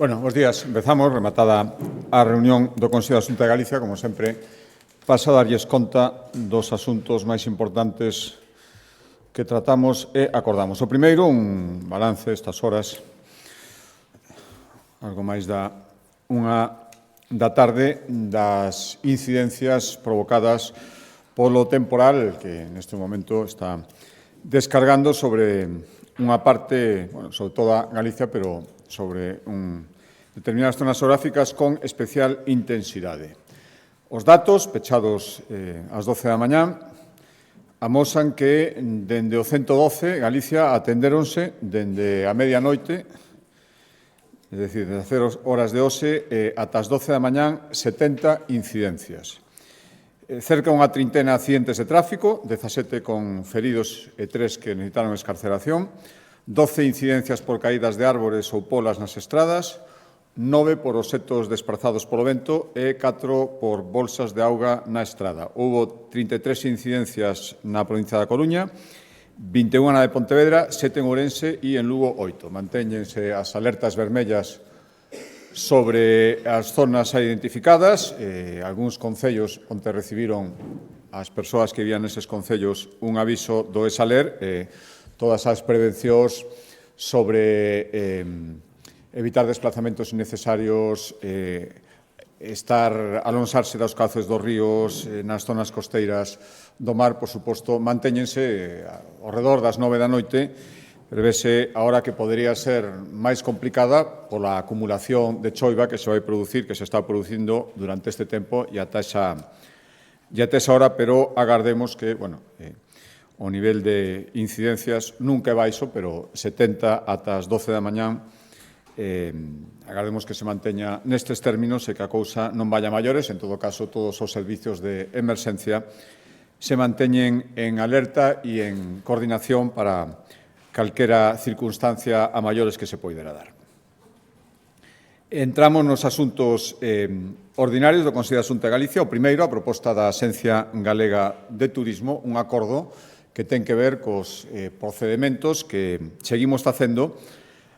Bueno, bos días. Empezamos, rematada a reunión do Consello da Xunta de Galicia, como sempre, paso a darlles conta dos asuntos máis importantes que tratamos e acordamos. O primeiro, un balance estas horas, algo máis da tarde, das incidencias provocadas polo temporal que neste momento está descargando sobre unha parte, bueno, sobre toda Galicia, pero sobre determinadas zonas geográficas con especial intensidade. Os datos, pechados ás 12 da mañá, amosan que dende o 112 Galicia atendéronse dende a medianoite, é dicir, desde 0 horas de hoxe ata as 12 da mañá, 70 incidencias. Cerca unha trintena de accidentes de tráfico, 17 con feridos e 3 que necesitaron escarceración, 12 incidencias por caídas de árbores ou polas nas estradas, 9 por obxectos desprazados polo vento e 4 por bolsas de auga na estrada. Houbo 33 incidencias na provincia da Coruña, 21 na de Pontevedra, 7 en Ourense e en Lugo 8. Mantéñense as alertas vermellas sobre as zonas identificadas. Algúns concellos onde recibiron as persoas que vivían neses concellos un aviso do ESALER, todas as prevencións sobre evitar desplazamentos innecesarios, alonsarse dos cauces dos ríos, nas zonas costeiras do mar, por suposto, mantéñense ao redor das 9 da noite, prevese a hora que podería ser máis complicada pola acumulación de choiva que se vai producir, que se está producindo durante este tempo e ata esa hora, pero agardemos que, bueno, o nivel de incidencias nunca é baixo, pero 70 ata as 12 da mañá, agardemos que se manteña nestes términos e que a cousa non vaya a maiores. En todo caso, todos os servizos de emerxencia se manteñen en alerta e en coordinación para calquera circunstancia a maiores que se poidera dar. Entramos nos asuntos ordinarios do Consello da Xunta de Galicia. O primeiro, a proposta da Axencia Galega de Turismo, un acordo que ten que ver cos procedementos que seguimos facendo,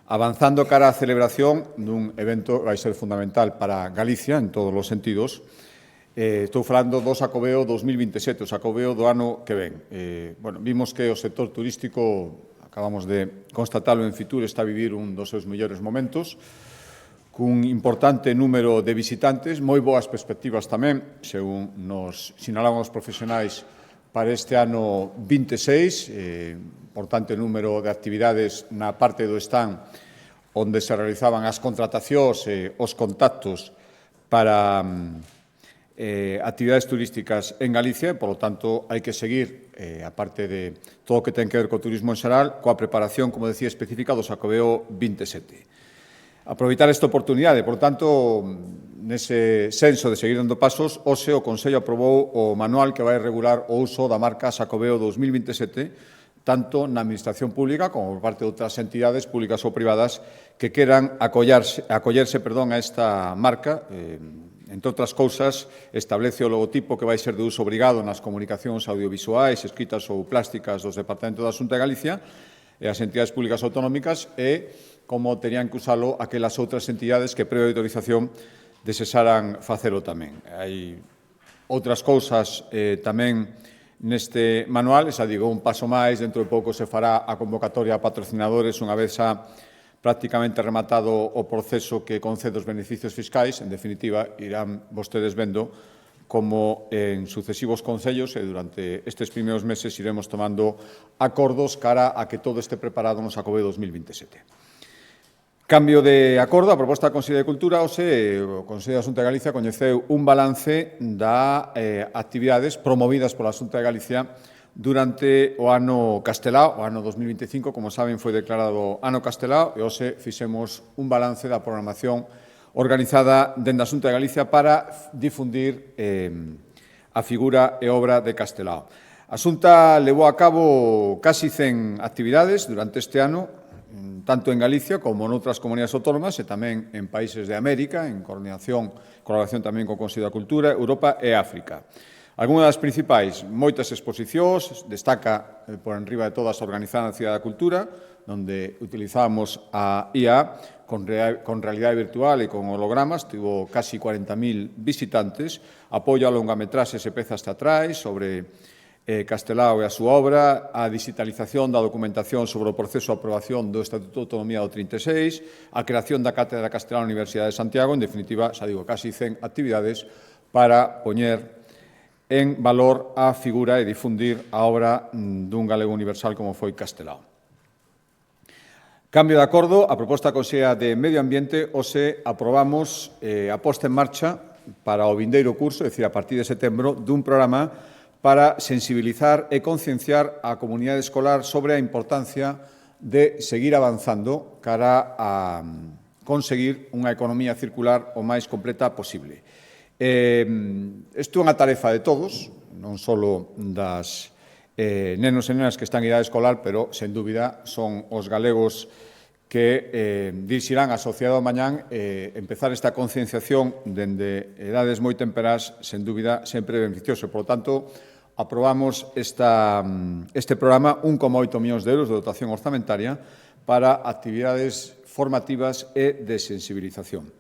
avanzando cara á celebración dun evento que vai ser fundamental para Galicia en todos os sentidos. Estou falando do Xacobeo 2027, o Xacobeo do ano que ven. Bueno, vimos que o sector turístico, acabamos de constatarlo en Fitur, está a vivir un dos seus mellores momentos, cun importante número de visitantes, moi boas perspectivas tamén, según nos sinalaban os profesionais, para este ano 26, importante número de actividades na parte do stand onde se realizaban as contratacións e os contactos para actividades turísticas en Galicia, e, por lo tanto, hai que seguir, aparte de todo o que ten que ver co turismo en xeral, coa preparación, como decía, específica do Xacobeo 27. Aproveitar esta oportunidade, por tanto, nese senso de seguir dando pasos, hoxe o Consello aprobou o manual que vai regular o uso da marca Xacobeo 2027, tanto na Administración Pública como por parte de outras entidades públicas ou privadas que queran acollerse a esta marca. Entre outras cousas, establece o logotipo que vai ser de uso obrigado nas comunicacións audiovisuais, escritas ou plásticas dos Departamentos da Xunta de Galicia e as entidades públicas autonómicas e como terían que usalo aquelas outras entidades que, previa autorización, desesaran facelo tamén. Hai outras cousas tamén neste manual, xa digo, un paso máis, dentro de pouco se fará a convocatoria a patrocinadores unha vez xa prácticamente rematado o proceso que concede os beneficios fiscais. En definitiva, irán vostedes vendo como en sucesivos concellos e durante estes primeiros meses iremos tomando acordos cara a que todo este preparado no Xacobeo 2027. Cambio de acordo, a proposta da Consellería de Cultura, o Consello da Xunta de Galicia coñeceu un balance das actividades promovidas pola Xunta de Galicia durante o ano Castelao, o ano 2025, como saben, foi declarado ano Castelao e hoxe fixemos un balance da programación organizada dende a Xunta de Galicia para difundir a figura e obra de Castelao. A Xunta levou a cabo casi 100 actividades durante este ano, tanto en Galicia como en outras comunidades autónomas e tamén en países de América, en colaboración tamén co Consello da Cultura, Europa e África. Algúnas das principais, moitas exposicións, destaca por enriba de todas a organizada na Cidade da Cultura, onde utilizamos a IA con realidade virtual e con hologramas, tivo casi 40.000 visitantes, apoio a longametraxes e pezas teatrais sobre Castelao e a súa obra, a digitalización da documentación sobre o proceso de aprobación do Estatuto de Autonomía do 36, a creación da Cátedra Castelao na Universidade de Santiago, en definitiva, xa digo, casi 100 actividades para poñer en valor a figura e difundir a obra dun galego universal como foi Castelao. Cambio de acordo, a proposta da Consellería de Medio Ambiente, hoxe aprobamos a posta en marcha para o vindeiro curso, é dicir, a partir de setembro, dun programa para sensibilizar e concienciar a comunidade escolar sobre a importancia de seguir avanzando cara a conseguir unha economía circular o máis completa posible. Isto é unha tarefa de todos, non só das nenos e nenas que están en idade escolar, pero, sen dúbida, son os galegos que dirixirán a sociedade do mañán empezar esta concienciación dende edades moi temperás, sen dúbida, sempre beneficioso. Por lo tanto, aprobamos este programa 1,8 millóns de euros de dotación orzamentaria para actividades formativas e de sensibilización.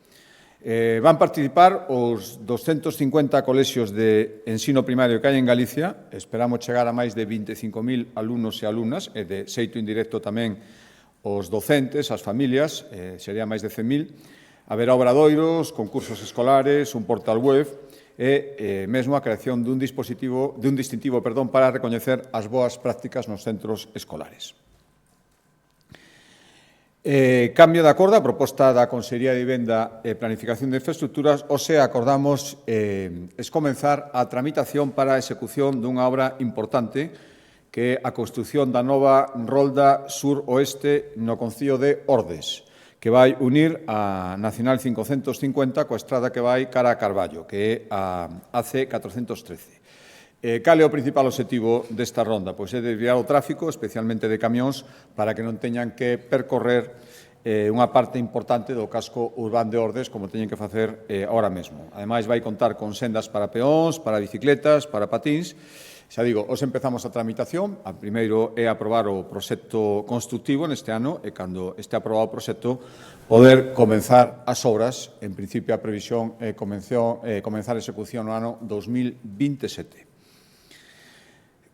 Van participar os 250 colexios de ensino primario que hai en Galicia. Esperamos chegar a máis de 25.000 alumnos e alumnas, e de xeito indirecto tamén os docentes, as familias, sería máis de 100.000. Haberá obradoiros, concursos escolares, un portal web e mesmo a creación dun distintivo para recoñecer as boas prácticas nos centros escolares. Cambio de acordo, a proposta da Consellería de Vivenda e Planificación de Infraestructuras, hoxe acordamos comenzar a tramitación para a execución dunha obra importante que é a construción da nova rolda sur-oeste no concello de Ordes, que vai unir a Nacional 550 coa estrada que vai cara a Carballo, que é a AC 413. Cal é o principal obxectivo desta ronda? Pois é desviar o tráfico, especialmente de camións, para que non teñan que percorrer unha parte importante do casco urbano de Ordes, como teñen que facer ahora mesmo. Ademais, vai contar con sendas para peóns, para bicicletas, para patíns. Xa digo, hoxe empezamos a tramitación. A primeiro é aprobar o proxecto constructivo neste ano e, cando este aprobado o proxecto, poder comenzar as obras. En principio, a previsión é comenzar a execución no ano 2027.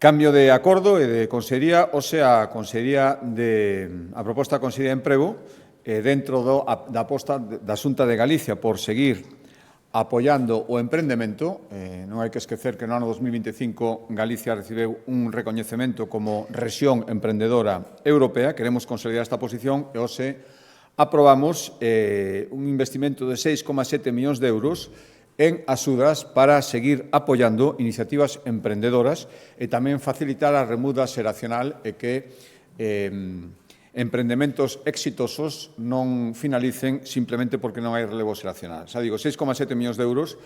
Cambio de acordo e de consellería, hoxe a proposta da Consellería de Emprego, dentro da aposta da Xunta de Galicia por seguir apoiando o emprendemento. Non hai que esquecer que no ano 2025 Galicia recibeu un recoñecemento como rexión emprendedora europea. Queremos consolidar esta posición e hoxe aprobamos un investimento de 6,7 millóns de euros en axudas para seguir apoiando iniciativas emprendedoras e tamén facilitar a remuda xeracional e que emprendementos exitosos non finalicen simplemente porque non hai relevo xeracional. Xa digo, 6,7 millóns de euros.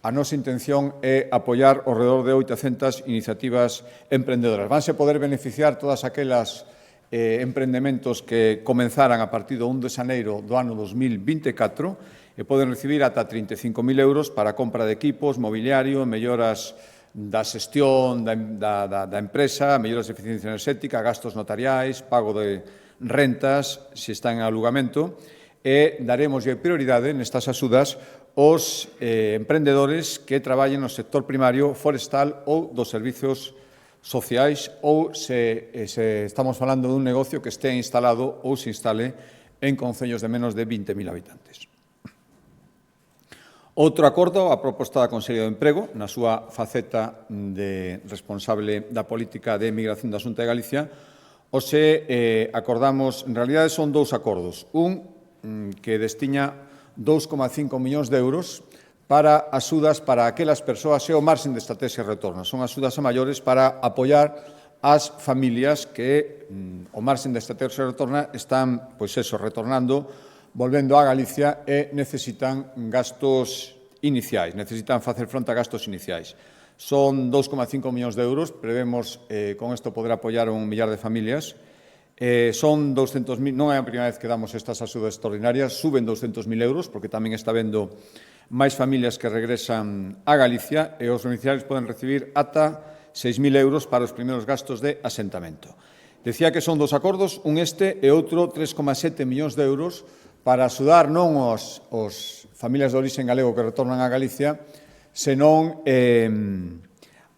A nosa intención é apoiar ao redor de 800 iniciativas emprendedoras. Vanse poder beneficiar todas aquelas emprendementos que comenzaran a partir do 1 de xaneiro do ano 2024 e poden recibir ata 35.000 euros para a compra de equipos, mobiliario, melloras da xestión da empresa, melloras de eficiencia enerxética, gastos notariais, pago de rentas, se están en alugamento, e daremos prioridade nestas axudas aos emprendedores que traballen no sector primario, forestal ou dos servizos sociais, ou se estamos falando dun negocio que este instalado ou se instale en concellos de menos de 20.000 habitantes. Outro acordo, a proposta da Consellería de Emprego, na súa faceta de responsable da política de emigración da Xunta de Galicia. Hoxe acordamos, en realidade son dous acordos. Un que destiña 2,5 millóns de euros para axudas para aquelas persoas e o marxen de estrategia de retorno. Son axudas a maiores para apoiar as familias que o marxen de estrategia de retorno están, retornando, volvendo a Galicia e necesitan gastos iniciais, necesitan facer fronte a gastos iniciais. Son 2,5 millóns de euros, prevemos con isto poder apoiar a 1 millar de familias. Son 200.000, non é a primeira vez que damos estas axudas extraordinarias, suben 200.000 euros, porque tamén está vendo máis familias que regresan a Galicia e os beneficiarios poden recibir ata 6.000 euros para os primeiros gastos de asentamento. Decía que son dos acordos, un este e outro 3,7 millóns de euros para axudar non os familias de orixe galego que retornan a Galicia, senón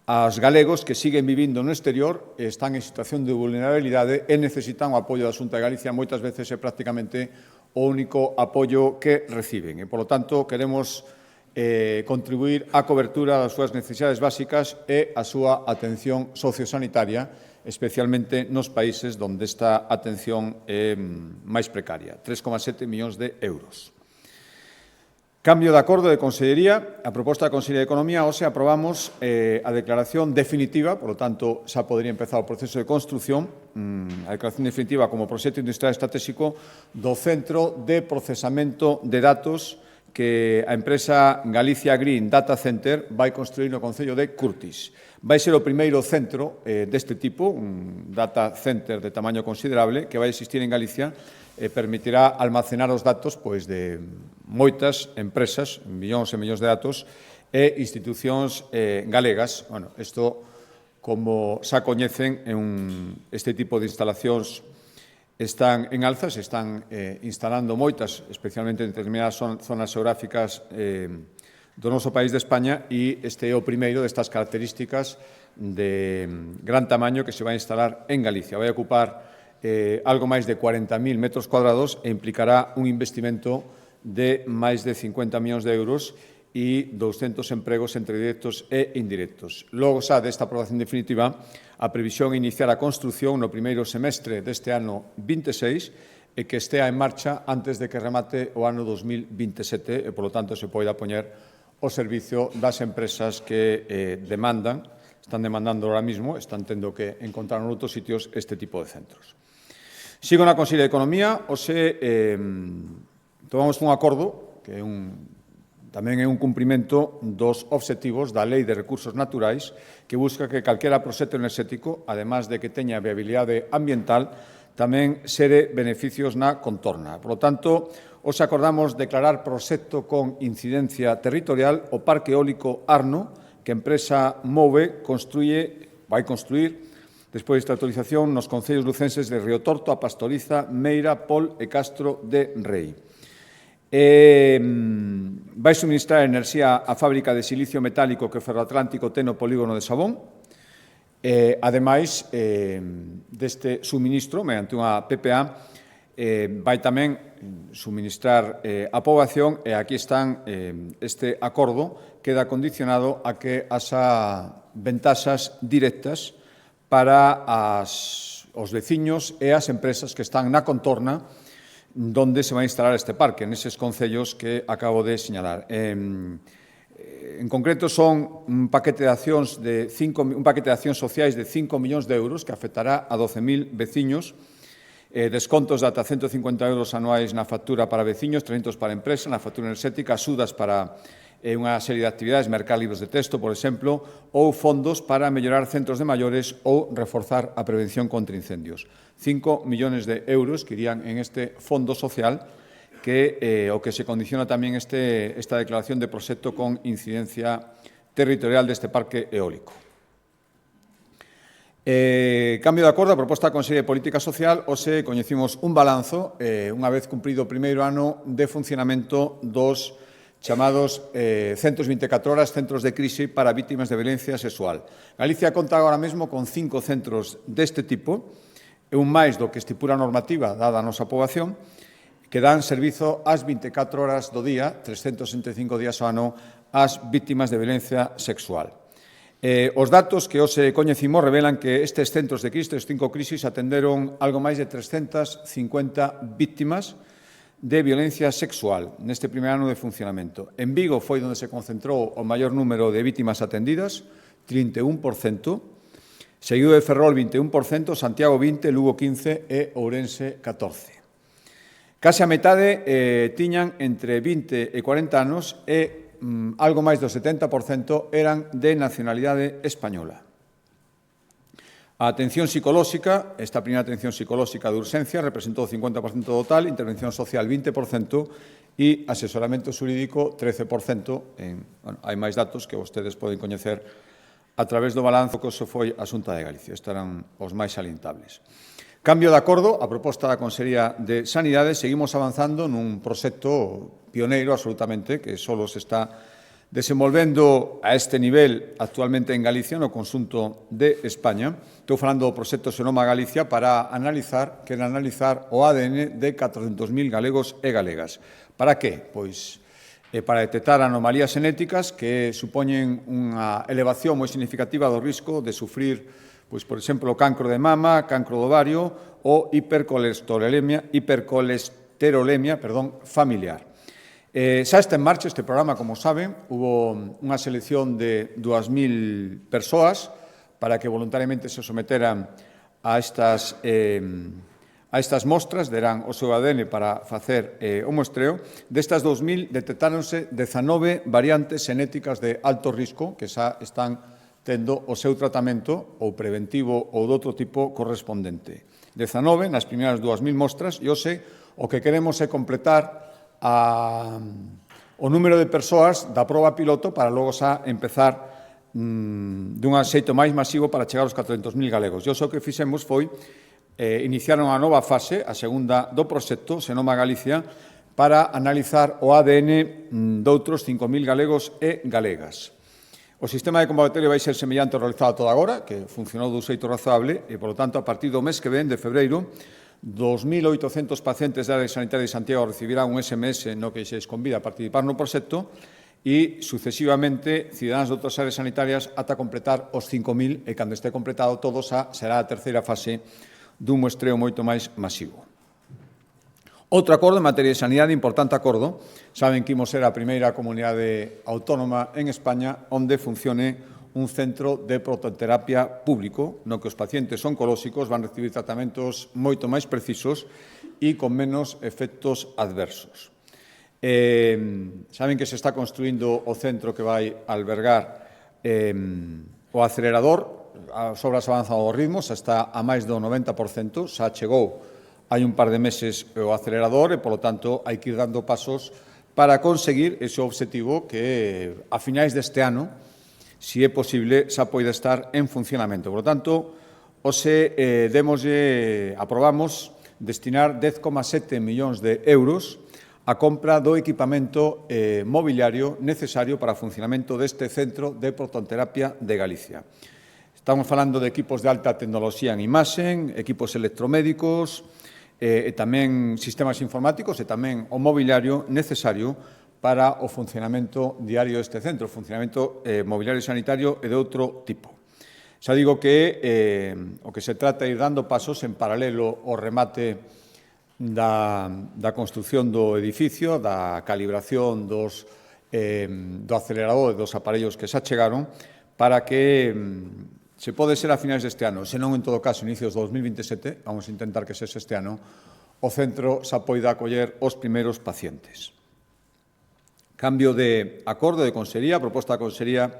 aos galegos que siguen vivindo no exterior, están en situación de vulnerabilidade e necesitan o apoio da Xunta de Galicia, moitas veces é prácticamente o único apoio que reciben. E, polo tanto, queremos contribuir á cobertura das súas necesidades básicas e á súa atención sociosanitaria, especialmente nos países onde esta atención é máis precaria, 3,7 millóns de euros. Cambio de acordo de Consellería. A proposta da Consellería de Economía, hoxe aprobamos a declaración definitiva, por lo tanto, xa podría empezar o proceso de construción, a declaración definitiva como proxecto industrial estratégico do Centro de Procesamento de Datos que a empresa Galicia Green Data Center vai construir no Concello de Curtis. Vai ser o primeiro centro deste tipo, un data center de tamaño considerable, que vai existir en Galicia e permitirá almacenar os datos de moitas empresas, millóns e millóns de datos, e institucións galegas. Isto, como xa coñecen, este tipo de instalacións están en alza, se están instalando moitas, especialmente en determinadas zonas xeográficas do noso país de España, e este é o primeiro destas características de gran tamaño que se vai instalar en Galicia. Vai ocupar algo máis de 40.000 metros cuadrados e implicará un investimento de máis de 50 millóns de euros e 200 empregos entre directos e indirectos. Logo xa desta aprobación definitiva, a previsión é iniciar a construción no primeiro semestre deste ano 26 e que estea en marcha antes de que remate o ano 2027 e, polo tanto, se poida poñer o servicio das empresas que están demandando ahora mismo, están tendo que encontrar en outros sitios este tipo de centros. Sigo na Consellería de Economía. Hoxe tomamos un acordo que tamén é un cumprimento dos obxectivos da Lei de Recursos Naturais, que busca que calquera proxecto enerxético, además de que teña viabilidade ambiental, tamén xere beneficios na contorna. Por lo tanto, hoxe acordamos declarar proxecto con incidencia territorial o Parque Eólico Arno, que a empresa Move vai construir, despois desta autorización, nos concellos lucenses de Riotorto, A Pastoriza, Meira, Pol e Castro de Rei. Vai suministrar enerxía á fábrica de silicio metálico que o Ferroatlántico ten no polígono de Sabón. Ademais deste suministro, mediante unha PPA, vai tamén suministrar a poboación e aquí están este acordo queda condicionado a que haxa ventaxas directas para os veciños e as empresas que están na contorna donde se vai instalar este parque, neses concellos que acabo de señalar. En concreto, son un paquete de accións sociais de 5 millóns de euros que afectará a 12.000 veciños, descontos de ata 150 euros anuais na factura para veciños, 300 para empresa, na factura enerxética, axudas para unha serie de actividades, mercar libros de texto, por exemplo, ou fondos para mellorar centros de maiores ou reforzar a prevención contra incendios. 5 millóns de euros que irían en este fondo social que o que se condiciona tamén esta declaración de proxecto con incidencia territorial deste parque eólico. Cambio de acordo, a proposta da Consellería de Política Social, hoxe coñecimos un balanzo, unha vez cumprido o primeiro ano de funcionamento dos chamados centros 24 horas, centros de crise para vítimas de violencia sexual. Galicia conta agora mesmo con 5 centros deste tipo, e un máis do que estipula a normativa dada a nosa poboación, que dan servizo ás 24 horas do día, 365 días ao ano, ás vítimas de violencia sexual. Os datos que hoxe coñecimos revelan que estes centros de crise, estes 5 crisis, atenderon algo máis de 350 vítimas de violencia sexual neste primeiro ano de funcionamento. En Vigo foi onde se concentrou o maior número de vítimas atendidas, 31%, seguido de Ferrol 21%, Santiago 20%, Lugo 15% e Ourense 14%. Case a metade tiñan entre 20 e 40 anos e algo máis do 70% eran de nacionalidade española. A atención psicolóxica, esta primeira atención psicolóxica de urxencia, representou o 50% do total, intervención social 20% e asesoramento xurídico 13%. Hai máis datos que vostedes poden coñecer a través do balanzo que hoxe foi a Xunta de Galicia. Estes eran os máis salientables. Cambio de acordo, a proposta da Consellería de Sanidade, seguimos avanzando nun proxecto pioneiro absolutamente, que só se está desenvolvendo a este nivel actualmente en Galicia, no conxunto de España. Estou falando do proxecto Xenoma Galicia para analizar o ADN de 400.000 galegos e galegas. Para que? Pois para detectar anomalías xenéticas que supoñen unha elevación moi significativa do risco de sufrir, pois, por exemplo, o cancro de mama, cancro do ovario ou hipercolesterolemia familiar. Xa está en marcha este programa, como saben. Hubo unha selección de 2.000 persoas para que voluntariamente se someteran a estas mostras, derán o seu ADN para facer o muestreo. Destas 2.000 detectáronse 19 variantes xenéticas de alto risco que xa están tendo o seu tratamento ou preventivo ou de outro tipo correspondente. 19 nas primeiras 2.000 mostras, e hoxe o que queremos é completar o número de persoas da proba piloto para logo xa empezar dun xeito máis masivo para chegar aos 400.000 galegos. E o que fixemos foi iniciar unha nova fase, a segunda do proxecto Xenoma Galicia, para analizar o ADN doutros 5.000 galegos e galegas. O sistema de convocatoria vai ser semellante ao realizado toda agora, que funcionou dun xeito razonable, e, polo tanto, a partir do mes que ven, de febreiro, 2.800 pacientes da área sanitaria de Santiago recibirán un SMS no que se les convida a participar no proxecto e, sucesivamente, cidadáns de outras áreas sanitarias ata completar os 5.000 e, cando este completado todo, será a terceira fase dun muestreo moito máis masivo. Outro acordo en materia de sanidade, importante acordo. Saben que imos ser a primeira comunidade autónoma en España onde funcione un centro de prototerapia público no que os pacientes oncolóxicos van recibir tratamentos moito máis precisos e con menos efectos adversos. Saben que se está construindo o centro que vai albergar o acelerador. As obras avanzan ao ritmo, xa está a máis do 90%, xa chegou hai un par de meses o acelerador e, polo tanto, hai que ir dando pasos para conseguir ese objetivo que a finais deste ano, se é posible, xa poida estar en funcionamento. Por lo tanto, hoxe aprobamos destinar 10,7 millóns de euros a compra do equipamento mobiliario necesario para o funcionamento deste centro de prototerapia de Galicia. Estamos falando de equipos de alta tecnoloxía en imaxen, equipos electromédicos, e tamén sistemas informáticos e tamén o mobiliario necesario para o funcionamento diario deste centro, o funcionamento mobiliario sanitario e de outro tipo. Xa digo que o que se trata é ir dando pasos en paralelo ao remate da construción do edificio, da calibración do acelerador e dos aparellos que xa chegaron, para que se pode ser a finais deste ano, senón, en todo caso, inicios de 2027, vamos a intentar que sexa este ano, o centro xa poida acoller os primeiros pacientes. Cambio de acordo de Consellería, proposta da Consellería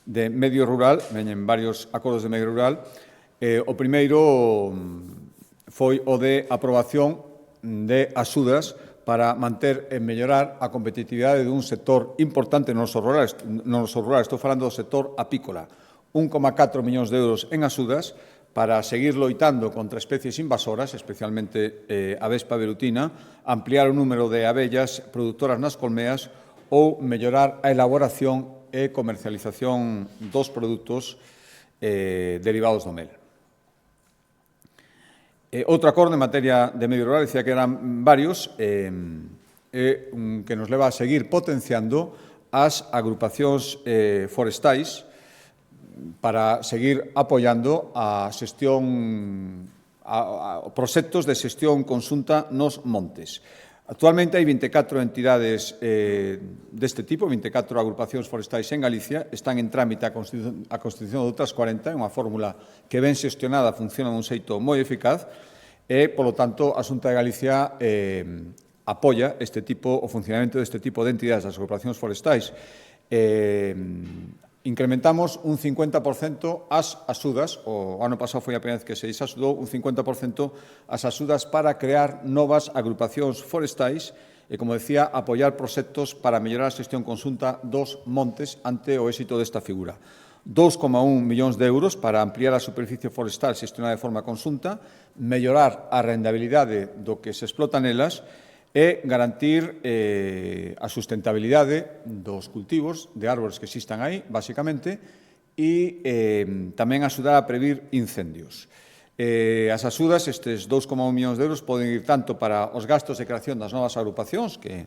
de Medio Rural, veñen varios acordos de Medio Rural. O primeiro foi o de aprobación de axudas para manter e mellorar a competitividade dun sector importante no noso rural. Estou falando do sector apícola. 1,4 millóns de euros en axudas para seguir loitando contra especies invasoras, especialmente a vespa velutina, ampliar o número de abellas produtoras nas colmeas ou mellorar a elaboración e comercialización dos produtos derivados do mel. Outro acordo en materia de medio rural, decía que eran varios, que nos leva a seguir potenciando as agrupacións forestais para seguir apoiando a xestión, proxectos de xestión conxunta nos montes. Actualmente hai 24 entidades deste tipo, 24 agrupacións forestais en Galicia, están en trámite a constitución de outras 40, é unha fórmula que ben xestionada funciona dun xeito moi eficaz e, polo tanto, a Xunta de Galicia apoia o funcionamento deste tipo de entidades, das agrupacións forestais. Incrementamos un 50% as axudas, o ano pasado foi a primeira vez que se axudou, un 50% as axudas para crear novas agrupacións forestais e, como decía, apoiar proxectos para mellorar a xestión conxunta dos montes ante o éxito desta figura. 2,1 millóns de euros para ampliar a superficie forestal xestionada de forma conxunta, mellorar a rendabilidade do que se explota nelas e garantir a sustentabilidade dos cultivos de árbores que existan aí, basicamente, e tamén axudar a previr incendios. As axudas, estes 2,1 millóns de euros, poden ir tanto para os gastos de creación das novas agrupacións que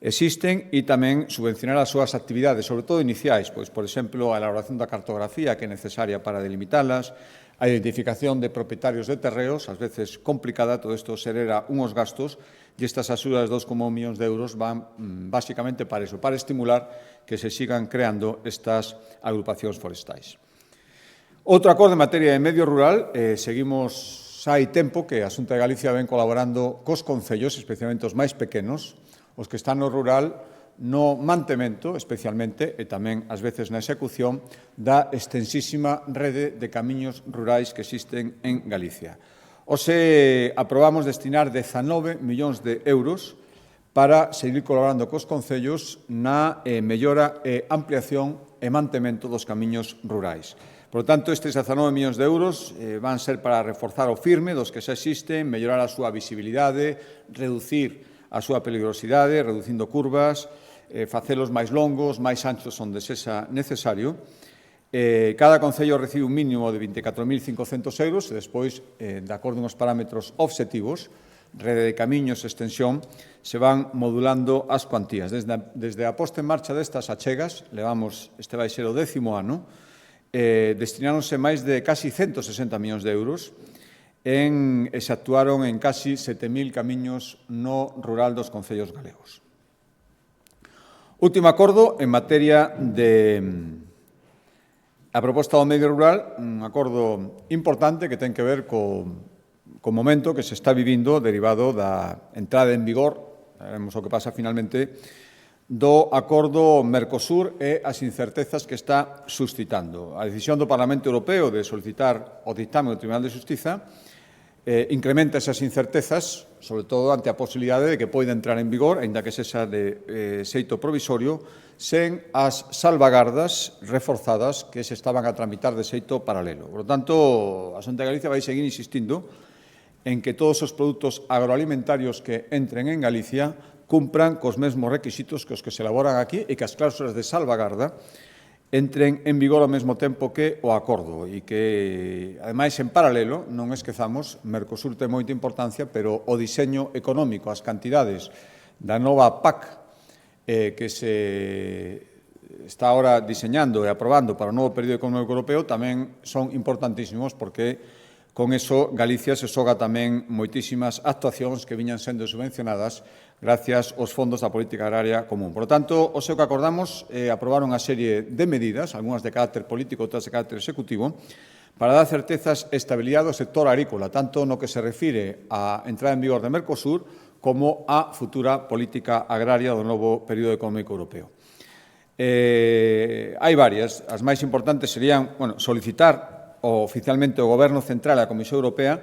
existen e tamén subvencionar as súas actividades, sobre todo iniciais, pois, por exemplo, a elaboración da cartografía que é necesaria para delimitalas, a identificación de propietarios de terreos, ás veces complicada, todo isto xera unhos gastos e estas axudas de 2,1 millóns de euros van basicamente para iso, para estimular que se sigan creando estas agrupacións forestais. Outro acordo en materia de medio rural, seguimos xa hai tempo que a Xunta de Galicia ven colaborando cos concellos, especialmente os máis pequenos, os que están no rural, no mantemento, especialmente, e tamén, ás veces, na execución da extensísima rede de camiños rurais que existen en Galicia. Hoxe aprobamos destinar 19 millóns de euros para seguir colaborando cos concellos na mellora e ampliación e mantemento dos camiños rurais. Por tanto, estes 19 millóns de euros van ser para reforzar o firme dos que xa existen, mellorar a súa visibilidade, reducir a súa peligrosidade, reducindo curvas, facelos máis longos, máis anchos onde sexa necesario. Cada concello recibe un mínimo de 24.500 euros e despois, de acordo aos parámetros obxectivos, rede de camiños e extensión, se van modulando as cuantías. Desde a posta en marcha destas achegas, levamos, este vai ser o 10º ano, destináronse máis de casi 160 millóns de euros e se actuaron en casi 7.000 camiños no rural dos concellos galegos. Último acordo en materia de a proposta do medio rural, un acordo importante que ten que ver co momento que se está vivindo derivado da entrada en vigor, veremos o que pasa finalmente, do acordo Mercosur e as incertezas que está suscitando. A decisión do Parlamento Europeo de solicitar o dictame do Tribunal de Xustiza incrementa esas incertezas, sobre todo ante a posibilidade de que poida entrar en vigor, aínda que sexa de xeito provisorio, sen as salvagardas reforzadas que se estaban a tramitar de xeito paralelo. Por lo tanto, a Xunta de Galicia vai seguir insistindo en que todos os produtos agroalimentarios que entren en Galicia cumpran cos mesmos requisitos que os que se elaboran aquí e que as cláusulas de salvagarda entren en vigor ao mesmo tempo que o acordo e que, ademais, en paralelo, non esquezamos, Mercosur ten moita importancia, pero o diseño económico, as cantidades da nova PAC que se está ahora diseñando e aprobando para o novo período económico europeo tamén son importantísimos porque con eso Galicia se xoga tamén moitísimas actuacións que viñan sendo subvencionadas gracias aos fondos da política agraria común. Por lo tanto, o que acordamos é aprobar unha serie de medidas, algunhas de carácter político, outras de carácter executivo, para dar certezas e estabilidade ao sector agrícola, tanto no que se refire á entrada en vigor de Mercosur como á futura política agraria do novo período económico europeo. Hai varias. As máis importantes serían, solicitar oficialmente ao Goberno Central e á Comisión Europea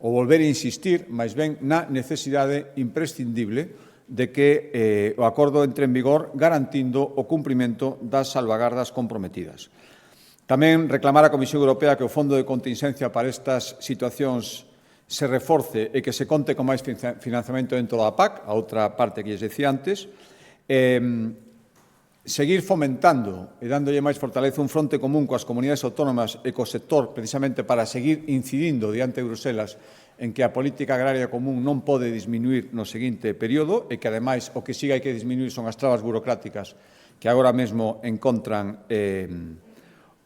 o volver a insistir, máis ben, na necesidade imprescindible de que o acordo entre en vigor garantindo o cumprimento das salvagardas comprometidas. Tamén reclamar á Comisión Europea que o Fondo de Contingencia para estas situacións se reforce e que se conte con máis financiamento dentro da PAC, a outra parte que lles decía antes, seguir fomentando e dándolle máis fortaleza un fronte común coas comunidades autónomas e co sector precisamente para seguir incidindo diante de Bruselas en que a política agraria común non pode disminuir no seguinte período e que, ademais, o que sí hai que disminuir son as trabas burocráticas que agora mesmo encontran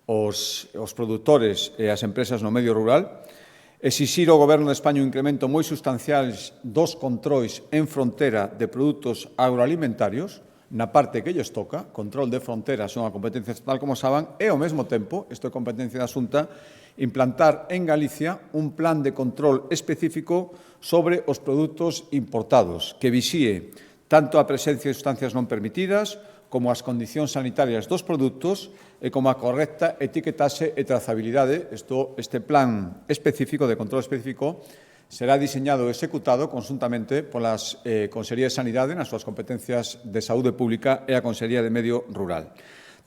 os produtores e as empresas no medio rural. Exixir ao Goberno de España un incremento moi sustancial dos controis en frontera de produtos agroalimentarios, na parte que lles toca, control de fronteras son a competencia estatal, como saben, e ao mesmo tempo, isto é competencia da Xunta, implantar en Galicia un plan de control específico sobre os produtos importados, que vixíe tanto a presencia de sustancias non permitidas como as condicións sanitarias dos produtos e como a correcta etiquetaxe e trazabilidade. Este plan específico, de control específico, será diseñado e executado conjuntamente polas Consellerías de Sanidade nas súas competencias de saúde pública e a Consellería de Medio Rural.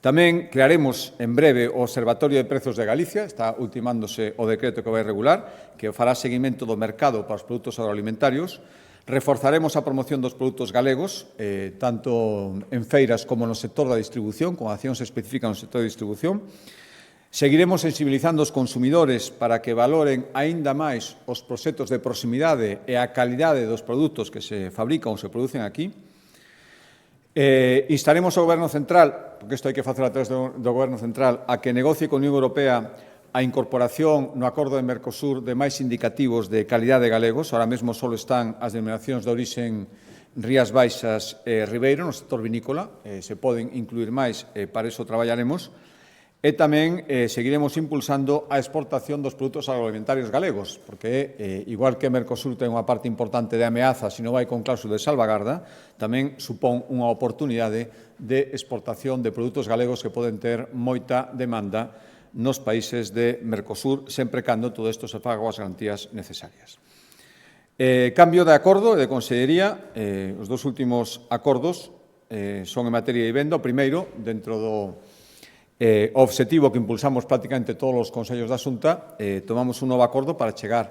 Tamén crearemos en breve o Observatorio de Prezos de Galicia, está ultimándose o decreto que vai regular, que fará seguimento do mercado para os produtos agroalimentarios. Reforzaremos a promoción dos produtos galegos, tanto en feiras como no sector da distribución, con accións específicas no sector de distribución. Seguiremos sensibilizando os consumidores para que valoren aínda máis os proxectos de proximidade e a calidade dos produtos que se fabrican ou se producen aquí. Instaremos ao Goberno Central, porque isto hai que facer a través do Goberno Central, a que negocie con a Unión Europea a incorporación no Acordo de Mercosur de máis indicativos de calidade galegos. Ahora mesmo só están as denominacións de orixen Rías Baixas e Ribeiro no sector vinícola. Se poden incluir máis, para iso traballaremos. E tamén seguiremos impulsando a exportación dos produtos agroalimentarios galegos, porque igual que Mercosur ten unha parte importante de ameaza se non vai con cláusula de salvagarda, tamén supón unha oportunidade de exportación de produtos galegos que poden ter moita demanda nos países de Mercosur, sempre cando todo isto se faga as garantías necesarias. Cambio de acordo e de consellería. Os dos últimos acordos son en materia de vivenda. O primeiro, dentro do o obxectivo que impulsamos prácticamente todos os consellos da Xunta, tomamos un novo acordo para chegar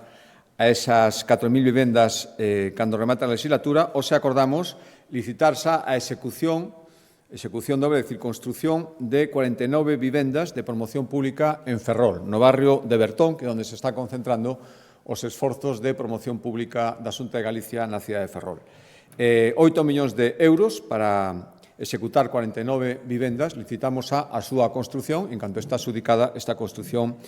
a esas 4.000 vivendas cando remata a legislatura, ou se acordamos licitar xa a execución dobre, decir, construción de 49 vivendas de promoción pública en Ferrol, no barrio de Bertón, que é onde se está concentrando os esforzos de promoción pública da Xunta de Galicia na cidade de Ferrol. 8 millóns de euros para executar 49 vivendas, licitamos a súa construción. En canto está adxudicada, esta construción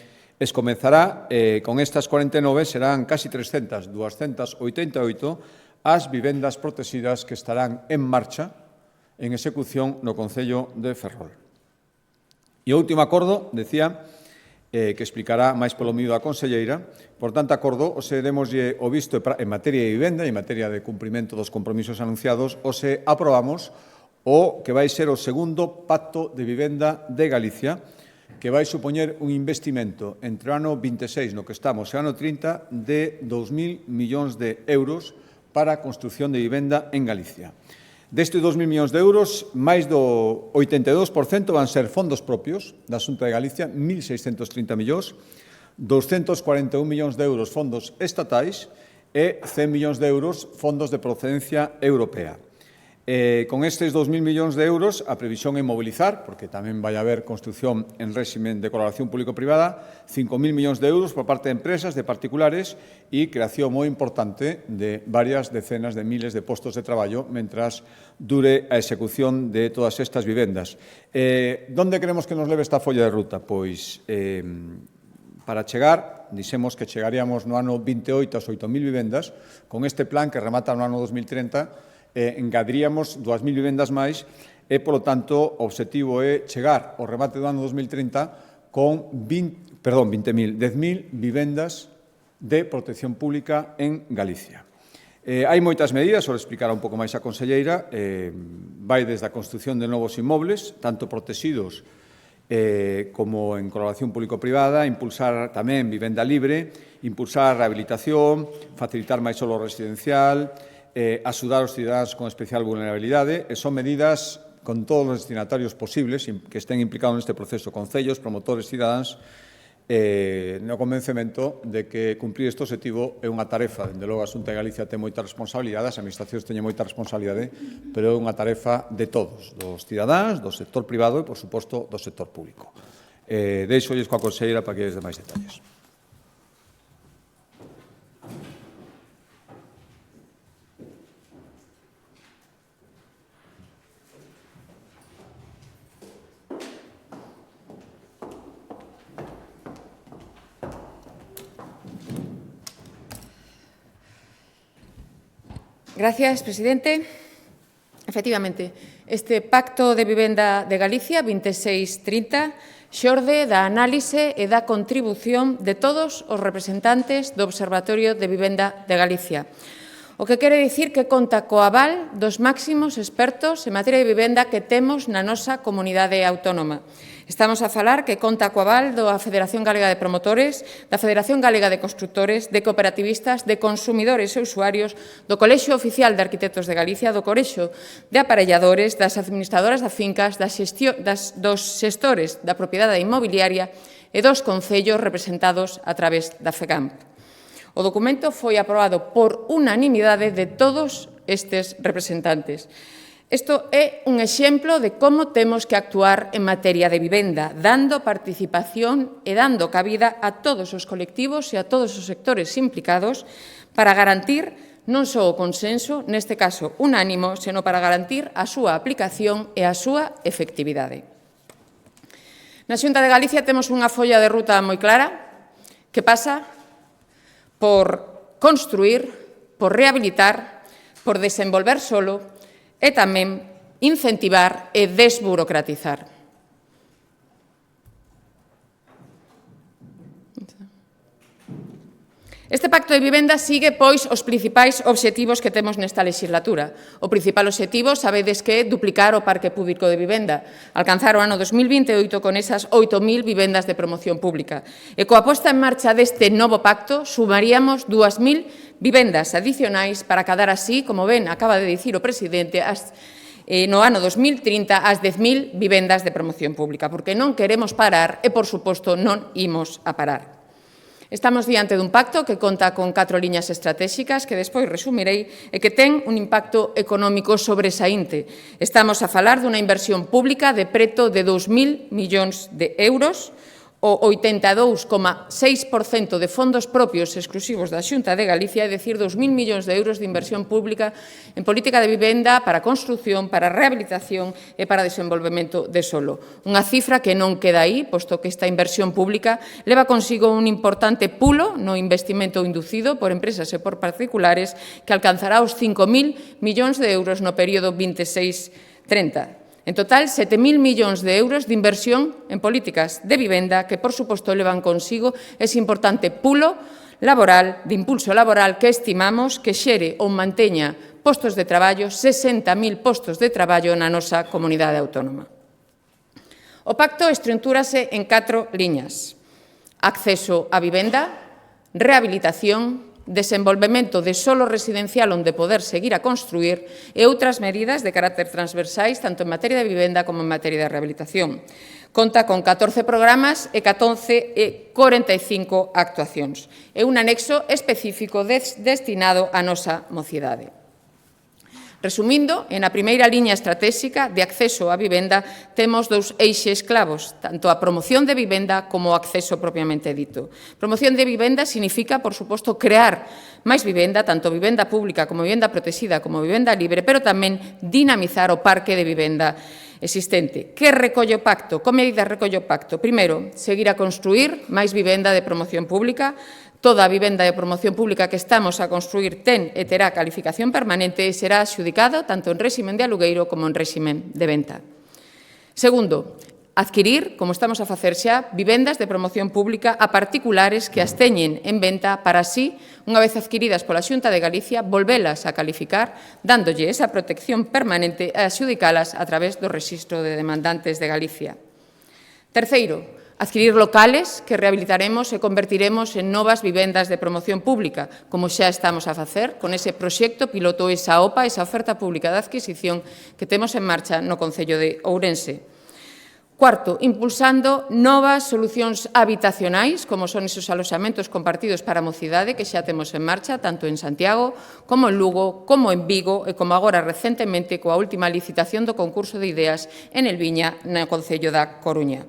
comenzará. Con estas 49 serán casi 300, 288, as vivendas protegidas que estarán en marcha, en execución no Concello de Ferrol. E o último acordo, decía, que explicará máis polo miúdo a conselleira. Por tanto, acordo, se demoslle o visto en materia de vivenda e en materia de cumprimento dos compromisos anunciados, o se aprobamos o que vai ser o segundo Pacto de Vivenda de Galicia, que vai supoñer un investimento entre o ano 26, no que estamos, e o ano 30, de 2.000 millóns de euros para a construción de vivenda en Galicia. Destes 2.000 millóns de euros, máis do 82% van ser fondos propios da Xunta de Galicia, 1.630 millóns, 241 millóns de euros fondos estatais e 100 millóns de euros fondos de procedencia europea. Con estes 2.000 millóns de euros, a previsión é mobilizar, porque tamén vai haber construción en réximen de colaboración público-privada, 5.000 millóns de euros por parte de empresas, de particulares e creación moi importante de varias decenas de miles de postos de traballo mentras dure a execución de todas estas vivendas. Donde queremos que nos leve esta folla de ruta? Pois, para chegar, dixemos que chegaríamos no ano 28 ás 8.000 vivendas, con este plan que remata no ano 2030, engadiríamos 2.000 vivendas máis e, polo tanto, o obxectivo é chegar ao remate do ano 2030 con 10.000 vivendas de protección pública en Galicia. Hai moitas medidas, só explicar un pouco máis a conselleira. Vai desde a construción de novos inmobles, tanto protegidos como en colaboración público-privada, impulsar tamén vivenda libre, impulsar a rehabilitación, facilitar máis solo residencial, axudar aos cidadáns con especial vulnerabilidade. Son medidas con todos os destinatarios posibles que estén implicados neste proceso, concellos, promotores, cidadáns, no convencemento de que cumprir este objetivo é unha tarefa. Dende logo, a Xunta de Galicia ten moita responsabilidade, as administracións teñen moita responsabilidade, pero é unha tarefa de todos, dos cidadáns, do sector privado e, por suposto, do sector público. Deixolles coa conselleira para que lles dé máis detalles. Gracias, presidente. Efectivamente, este Pacto de Vivenda de Galicia 26-30 xorde da análise e da contribución de todos os representantes do Observatorio de Vivenda de Galicia. O que quere dicir que conta co aval dos máximos expertos en materia de vivenda que temos na nosa comunidade autónoma. Estamos a falar que conta co aval da Federación Galega de Promotores, da Federación Galega de Constructores, de cooperativistas, de consumidores e usuarios, do Colexio Oficial de Arquitectos de Galicia, do Colexio de Aparelladores, das administradoras das fincas, dos xestores da propiedade inmobiliaria e dos concellos representados a través da FECAMP. O documento foi aprobado por unanimidade de todos estes representantes. Isto é un exemplo de como temos que actuar en materia de vivenda, dando participación e dando cabida a todos os colectivos e a todos os sectores implicados para garantir non só o consenso, neste caso unánimo, senón para garantir a súa aplicación e a súa efectividade. Na Xunta de Galicia temos unha folla de ruta moi clara que pasa por construir, por rehabilitar, por desenvolver solo e tamén incentivar e desburocratizar. Este pacto de vivenda sigue, pois, os principais obxectivos que temos nesta legislatura. O principal obxectivo, sabedes que é duplicar o parque público de vivenda, alcanzar o ano 2028 con esas 8.000 vivendas de promoción pública. E coa posta en marcha deste novo pacto, sumaríamos 2.000 vivendas adicionais para cadar así, como ben acaba de dicir o presidente, no ano 2030 as 10.000 vivendas de promoción pública, porque non queremos parar e, por suposto, non imos a parar. Estamos diante dun pacto que conta con 4 liñas estratégicas que despois resumirei e que ten un impacto económico sobresaínte. Estamos a falar dunha inversión pública de preto de 2.000 millóns de euros, o 82,6% de fondos propios exclusivos da Xunta de Galicia, é dicir, 2.000 millóns de euros de inversión pública en política de vivenda, para construción, para rehabilitación e para desenvolvemento de solo. Unha cifra que non queda aí, posto que esta inversión pública leva consigo un importante pulo no investimento inducido por empresas e por particulares que alcanzará os 5.000 millóns de euros no período 26-30. En total, 7.000 millóns de euros de inversión en políticas de vivenda que, por suposto, levan consigo ese importante pulo laboral, de impulso laboral, que estimamos que xere ou manteña postos de traballo, 60.000 postos de traballo na nosa comunidade autónoma. O pacto estruturase en 4 liñas: acceso á vivenda, rehabilitación, desenvolvemento de solo residencial onde poder seguir a construir e outras medidas de carácter transversais tanto en materia de vivenda como en materia de rehabilitación. Conta con 14 programas e 45 actuacións e un anexo específico destinado á nosa mocidade. Resumindo, na primeira liña estratégica de acceso á vivenda temos 2 eixes clavos, tanto a promoción de vivenda como o acceso propiamente dito. Promoción de vivenda significa, por suposto, crear máis vivenda, tanto vivenda pública como vivenda protexida como vivenda libre, pero tamén dinamizar o parque de vivenda existente. Que recolle o pacto? Que medidas recolle o pacto? Primeiro, seguir a construir máis vivenda de promoción pública. Toda a vivenda de promoción pública que estamos a construir ten e terá calificación permanente e será adxudicado tanto en réximen de alugueiro como en réximen de venta. Segundo, adquirir, como estamos a facer xa, vivendas de promoción pública a particulares que as teñen en venta para así, unha vez adquiridas pola Xunta de Galicia, volvelas a calificar, dándolle esa protección permanente e adxudicalas a través do Rexistro de Demandantes de Galicia. Terceiro, adquirir locales que rehabilitaremos e convertiremos en novas vivendas de promoción pública, como xa estamos a facer con ese proxecto piloto, esa OPA, esa oferta pública de adquisición que temos en marcha no Concello de Ourense. Cuarto, impulsando novas solucións habitacionais, como son esos aloxamentos compartidos para a mocidade que xa temos en marcha, tanto en Santiago, como en Lugo, como en Vigo e como agora recentemente coa última licitación do concurso de ideas en Elviña, no Concello da Coruña.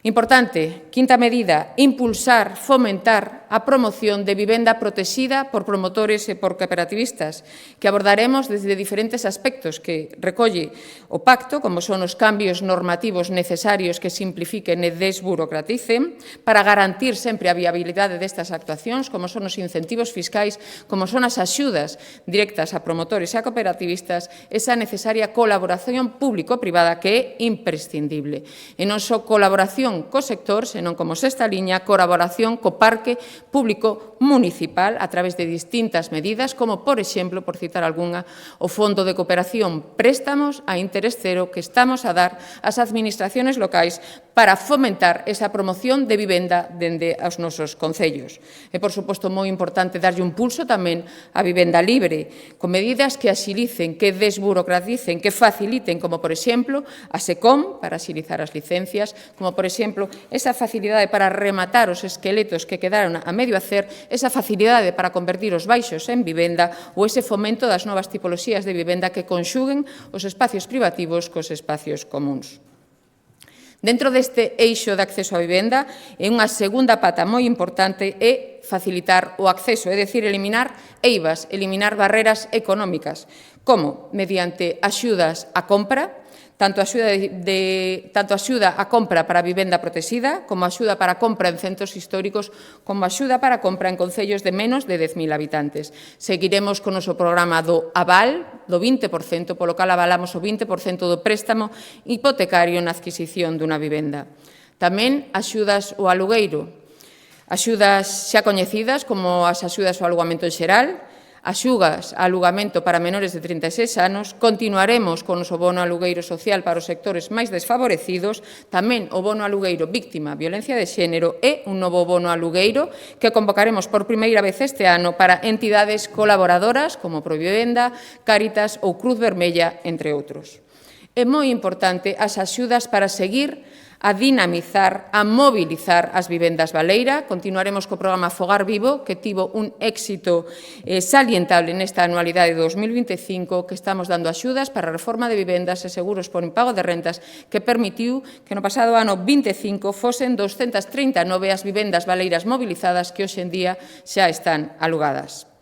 Importante, quinta medida, impulsar, fomentar a promoción de vivenda protexida por promotores e por cooperativistas, que abordaremos desde diferentes aspectos que recolle o pacto, como son os cambios normativos necesarios que simplifiquen e desburocraticen, para garantir sempre a viabilidade destas actuacións, como son os incentivos fiscais, como son as axudas directas a promotores e a cooperativistas, esa necesaria colaboración público-privada que é imprescindible. E non só colaboración colaboración co sector, senón como sexta liña, colaboración co parque público municipal a través de distintas medidas, como, por exemplo, por citar algunha, o Fondo de Cooperación Préstamos a Interés Cero que estamos a dar ás administraciones locais para fomentar esa promoción de vivenda dende aos nosos concellos. É, por suposto, moi importante darlle un pulso tamén á vivenda libre, con medidas que axilicen, que desburocraticen, que faciliten, como, por exemplo, a SECOM para axilizar as licencias, como, por exemplo, esa facilidade para rematar os esqueletos que quedaron a medio hacer, esa facilidade para convertir os baixos en vivenda ou ese fomento das novas tipoloxías de vivenda que conxuguen os espacios privativos cos espacios comuns. Dentro deste eixo de acceso á vivenda, unha segunda pata moi importante é facilitar o acceso, é dicir, eliminar eivas, eliminar barreras económicas, como mediante axudas á compra, tanto axuda a compra para a vivenda protexida, como axuda para a compra en centros históricos, como axuda para a compra en concellos de menos de 10.000 habitantes. Seguiremos con o noso programa do aval, do 20%, polo cal avalamos o 20% do préstamo hipotecario na adquisición dunha vivenda. Tamén axudas ao alugueiro, axudas xa coñecidas como as axudas ao alugamento en xeral, axudas a alugamento para menores de 36 anos, continuaremos con o noso bono alugueiro social para os sectores máis desfavorecidos, tamén o bono alugueiro víctima violencia de xénero e un novo bono alugueiro que convocaremos por primeira vez este ano para entidades colaboradoras como Provivenda, Cáritas ou Cruz Vermella, entre outros. É moi importante as axudas para seguir a dinamizar, a mobilizar as vivendas baleira. Continuaremos co programa Fogar Vivo, que tivo un éxito salientable nesta anualidade de 2025, que estamos dando axudas para a reforma de vivendas e seguros por impago de rentas, que permitiu que no pasado ano 25 fosen 239 as vivendas baleiras mobilizadas que hoxe en día xa están alugadas.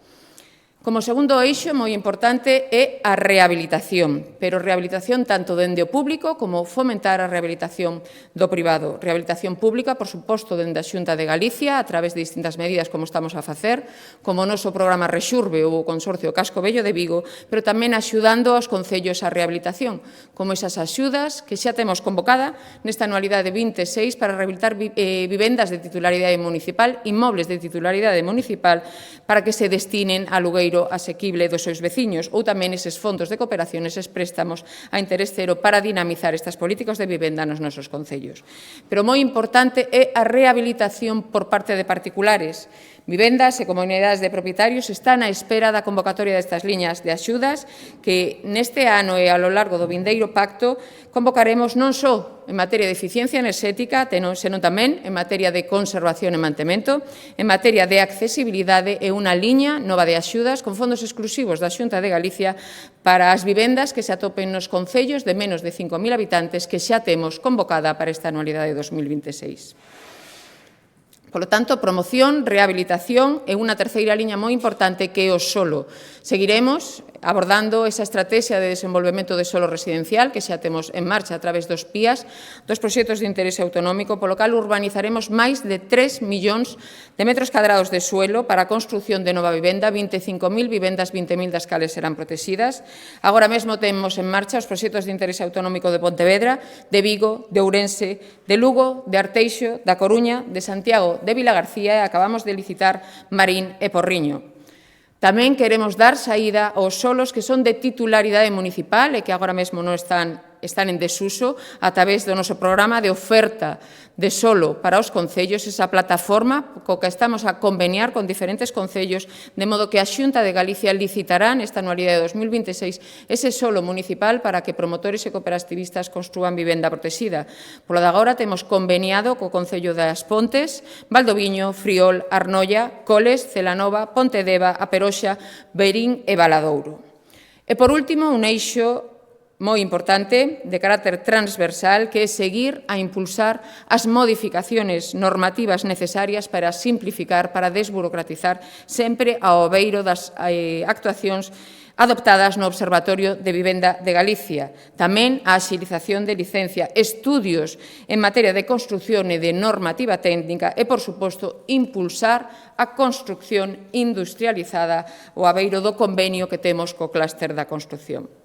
Como segundo eixo, moi importante, é a rehabilitación, pero rehabilitación tanto dende o público como fomentar a rehabilitación do privado. Rehabilitación pública, por suposto, dende a Xunta de Galicia, a través de distintas medidas como estamos a facer, como o noso programa Rexurbe ou o Consorcio Casco Bello de Vigo, pero tamén axudando aos concellos á rehabilitación, como esas axudas que xa temos convocada nesta anualidade 26 para rehabilitar vivendas de titularidade municipal, inmobles de titularidade municipal, para que se destinen a alugueiro asequible dos seus veciños ou tamén eses fondos de cooperación, eses préstamos a interés cero para dinamizar estas políticas de vivenda nos nosos concellos. Pero moi importante é a rehabilitación por parte de particulares. Vivendas e comunidades de propietarios están á espera da convocatoria destas liñas de axudas que neste ano e a lo largo do vindeiro pacto convocaremos non só en materia de eficiencia enerxética, senón tamén en materia de conservación e mantemento, en materia de accesibilidade e unha liña nova de axudas con fondos exclusivos da Xunta de Galicia para as vivendas que se atopen nos concellos de menos de 5.000 habitantes que xa temos convocada para esta anualidade de 2026. Polo tanto, promoción, rehabilitación e unha terceira liña moi importante que é o solo. Seguiremos abordando esa estrategia de desenvolvemento de solo residencial que xa temos en marcha a través dos PIAs, dos proxectos de interese autonómico, polo cal urbanizaremos máis de 3 millóns de metros cadrados de suelo para a construción de nova vivenda, 25.000 vivendas, 20.000 das cales serán protegidas. Agora mesmo temos en marcha os proxectos de interese autonómico de Pontevedra, de Vigo, de Ourense, de Lugo, de Arteixo, da Coruña, de Santiago, de Vilagarcía e acabamos de licitar Marín e Porriño. Tamén queremos dar saída aos solos que son de titularidade municipal e que agora mesmo non están en desuso a través do noso programa de oferta de solo para os concellos, esa plataforma co que estamos a conveniar con diferentes concellos, de modo que a Xunta de Galicia licitará nesta anualidade de 2026 ese solo municipal para que promotores e cooperativistas construan vivenda protexida. Polo de agora temos conveniado co Concello das Pontes, Valdoviño, Friol, Arnoia, Coles, Celanova, Pontedeva, A Peroxa, Verín e Valadouro. E, por último, un eixo moi importante, de carácter transversal, que é seguir a impulsar as modificaciones normativas necesarias para simplificar, para desburocratizar, sempre ao beiro das actuacións adoptadas no Observatorio de Vivenda de Galicia. Tamén a axilización de licencia, estudios en materia de construción e de normativa técnica e, por suposto, impulsar a construción industrializada ao abeiro do convenio que temos co clúster da construción.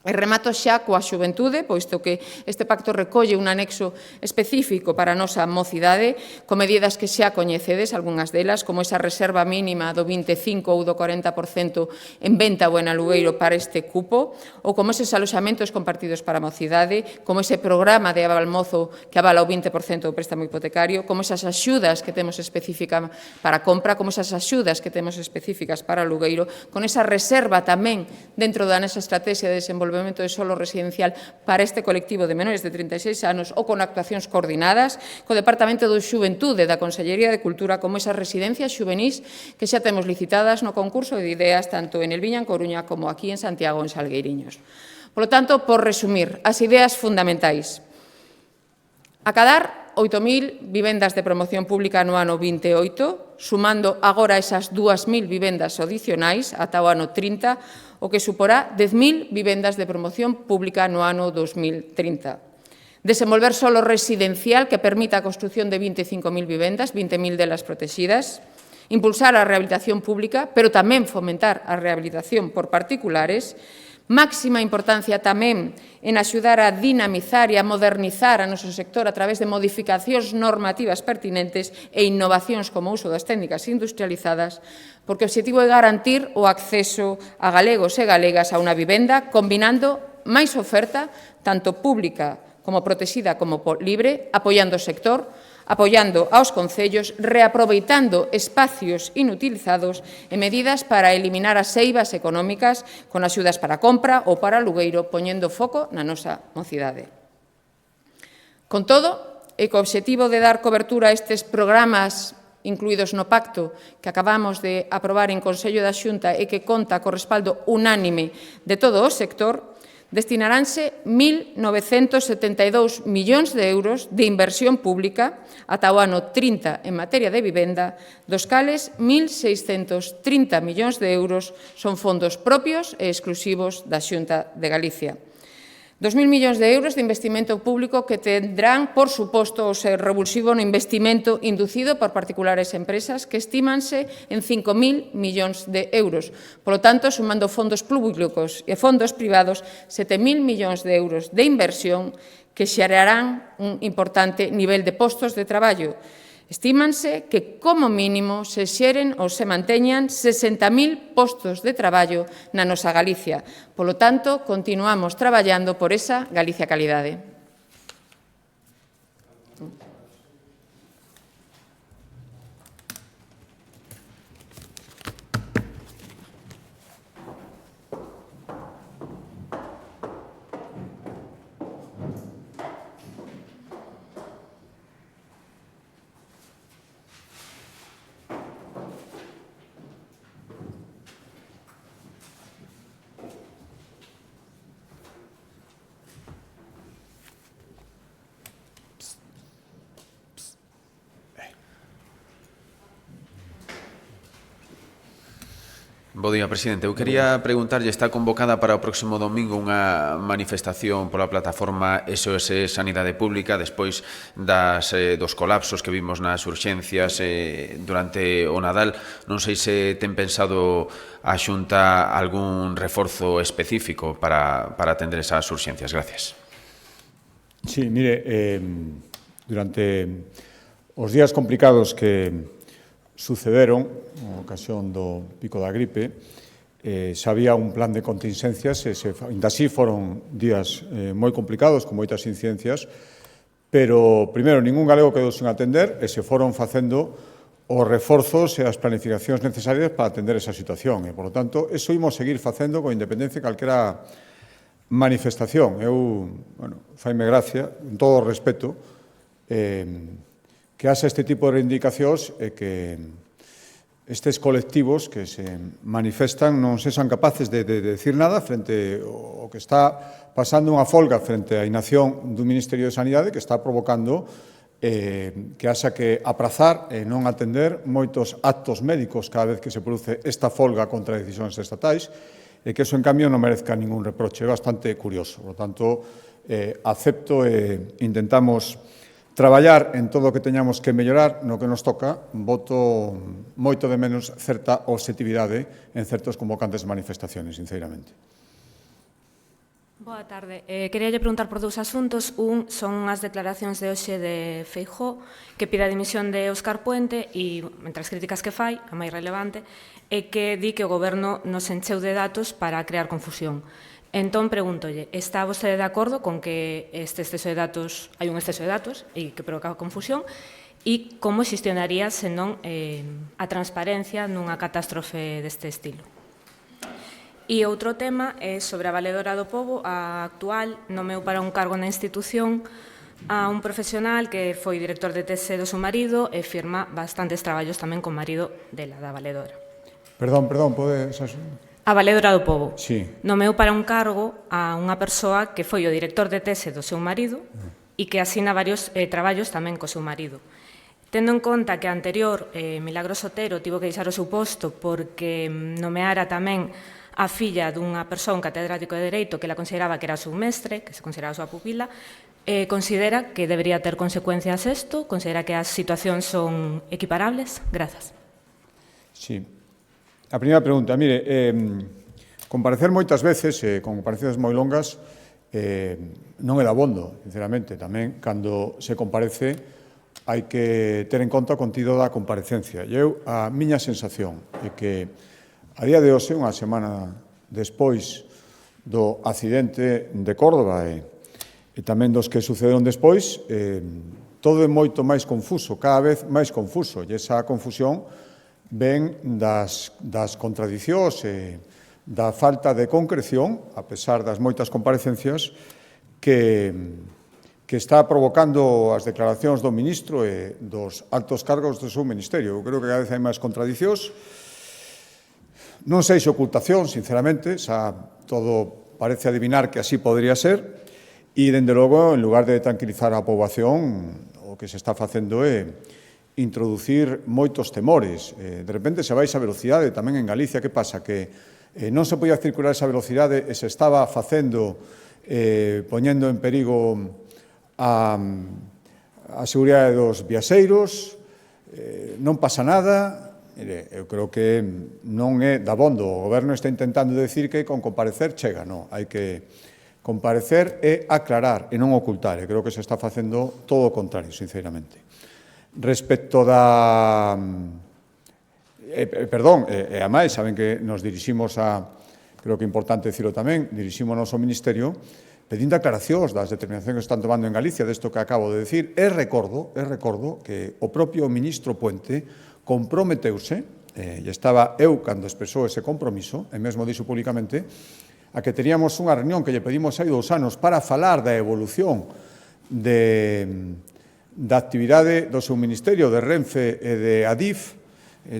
E remato xa coa xuventude, posto que este pacto recolle un anexo específico para a nosa mocidade, con medidas que xa coñecedes, algunhas delas, como esa reserva mínima do 25 ou do 40% en venta ou en alugueiro para este cupo, ou como eses aloxamentos compartidos para a mocidade, como ese programa de avalmozo que avala o 20% do préstamo hipotecario, como esas axudas que temos específicas para a compra, como esas axudas que temos específicas para o alugueiro, con esa reserva tamén dentro da nosa estrategia de desenvolvemento de solo residencial para este colectivo de menores de 36 anos ou con actuacións coordinadas co Departamento de Xuventude da Consellería de Cultura como esas residencias xuvenís que xa temos licitadas no concurso de ideas tanto en Elviña, en Coruña, como aquí en Santiago, en Salgueiriños. Por lo tanto, por resumir, as ideas fundamentais. Acadar 8.000 vivendas de promoción pública no ano 28, sumando agora esas 2.000 vivendas adicionais ata o ano 30, o que suporá 10.000 vivendas de promoción pública no ano 2030. Desenvolver solo residencial que permita a construción de 25.000 vivendas, 20.000 delas protegidas. Impulsar a rehabilitación pública, pero tamén fomentar a rehabilitación por particulares. Máxima importancia tamén en axudar a dinamizar e a modernizar a noso sector a través de modificacións normativas pertinentes e innovacións como o uso das técnicas industrializadas, porque o obxectivo é garantir o acceso a galegos e galegas a unha vivenda, combinando máis oferta, tanto pública como protexida como libre, apoiando o sector, apoiando aos concellos, reaproveitando espacios inutilizados e medidas para eliminar as eivas económicas con axudas para a compra ou para alugueiro, poñendo foco na nosa mocidade. Con todo, e co obxectivo de dar cobertura a estes programas incluídos no pacto que acabamos de aprobar en Consello da Xunta e que conta co respaldo unánime de todo o sector, destinaránse 1.972 millóns de euros de inversión pública ata o ano 30 en materia de vivenda, dos cales 1.630 millóns de euros son fondos propios e exclusivos da Xunta de Galicia. 2.000 millóns de euros de investimento público que tendrán, por suposto, o ser revulsivo no investimento inducido por particulares empresas que estimanse en 5.000 millóns de euros. Por lo tanto, sumando fondos públicos e fondos privados, 7.000 millóns de euros de inversión que xerarán un importante nivel de postos de traballo. Estímanse que, como mínimo, se xeren ou se manteñan 60.000 postos de traballo na nosa Galicia. Polo tanto, continuamos traballando por esa Galicia calidade. Bo día, presidente. Eu quería preguntarlle, está convocada para o próximo domingo unha manifestación pola plataforma SOS Sanidade Pública despois dos colapsos que vimos nas urxencias durante o Nadal. Non sei se ten pensado a Xunta algún reforzo específico para atender esas urxencias. Gracias. Sí, mire, durante os días complicados que sucederon en ocasión do pico da gripe, xa había un plan de contingencias, ainda así foron días moi complicados, con moitas incidencias, pero, primeiro, ningún galego quedou sen atender e se foron facendo os reforzos e as planificacións necesarias para atender esa situación. E, por lo tanto, eso imos seguir facendo con independencia de calquera manifestación. Eu, faime gracia, en todo o respeto, que haxa este tipo de reivindicacións e que estes colectivos que se manifestan non sexan capaces de decir nada frente ao que está pasando unha folga frente á inacción do Ministerio de Sanidade que está provocando que haxa que aprazar e non atender moitos actos médicos cada vez que se produce esta folga contra decisións estatais e que eso, en cambio, non merezca ningún reproche. É bastante curioso. Por lo tanto, acepto e intentamos traballar en todo o que teñamos que mellorar no que nos toca. Voto moito de menos certa objetividade en certos convocantes de manifestaciones, sinceramente. Boa tarde. Queríalle preguntar por dous asuntos. Un son as declaracións de hoxe de Feijóo, que pide a dimisión de Óscar Puente e, entre as críticas que fai, a máis relevante, é que di que o Goberno nos encheu de datos para crear confusión. Entón, pregúntolle, está vostede de acordo con que este exceso de datos, hai un exceso de datos e que provoca confusión, e como xestionaría, senón, a transparencia nunha catástrofe deste estilo? E outro tema é sobre a Valedora do Pobo, a actual, nomeou para un cargo na institución a un profesional que foi director de tese do seu marido e firma bastantes traballos tamén con marido dela, da Valedora. Perdón, pode... A Valedora do Pobo. Sí. Nomeou para un cargo a unha persoa que foi o director de tese do seu marido e que asina varios traballos tamén co seu marido. Tendo en conta que a anterior, Milagros Otero, tivo que deixar o seu posto porque nomeara tamén a filla dunha persoa, un catedrático de Dereito, que la consideraba que era o seu mestre, que se consideraba a súa pupila, considera que debería ter consecuencias isto? Considera que as situacións son equiparables? Grazas. Sí. A primeira pregunta, mire, comparecer moitas veces, con comparecencias moi longas, non é dabondo, sinceramente. Tamén, cando se comparece, hai que ter en conta o contido da comparecencia. E eu, a miña sensación é que a día de hoxe, unha semana despois do accidente de Córdoba e tamén dos que sucederon despois, todo é moito máis confuso, cada vez máis confuso, e esa confusión ven das contradicións e da falta de concreción, a pesar das moitas comparecencias, que está provocando as declaracións do ministro e dos altos cargos do seu ministerio. Eu creo que cada vez hai máis contradicións. Non sei se ocultación, sinceramente, xa todo parece adivinar que así podría ser, e, dende logo, en lugar de tranquilizar a poboación, o que se está facendo é introducir moitos temores. De repente se vais a velocidade tamén en Galicia. Que pasa? Que non se podía circular esa velocidade e se estaba facendo, poñendo en perigo a seguridade dos viaxeiros, non pasa nada. Mire, eu creo que non é dabondo. O Goberno está intentando decir que con comparecer chega, non. Hai que comparecer e aclarar e non ocultar. E creo que se está facendo todo o contrario, sinceramente. Respecto da... Perdón, e a máis, saben que nos diriximos a... Creo que é importante dicirlo tamén, dirixímonos ao Ministerio pedindo aclaracións das determinacións que están tomando en Galicia desto que acabo de decir. E recordo que o propio ministro Puente comprometeuse, e estaba eu cando expresou ese compromiso, e mesmo dixo públicamente, a que teríamos unha reunión que lle pedimos hai 2 anos para falar da evolución da actividade do seu ministerio, de Renfe e de Adif,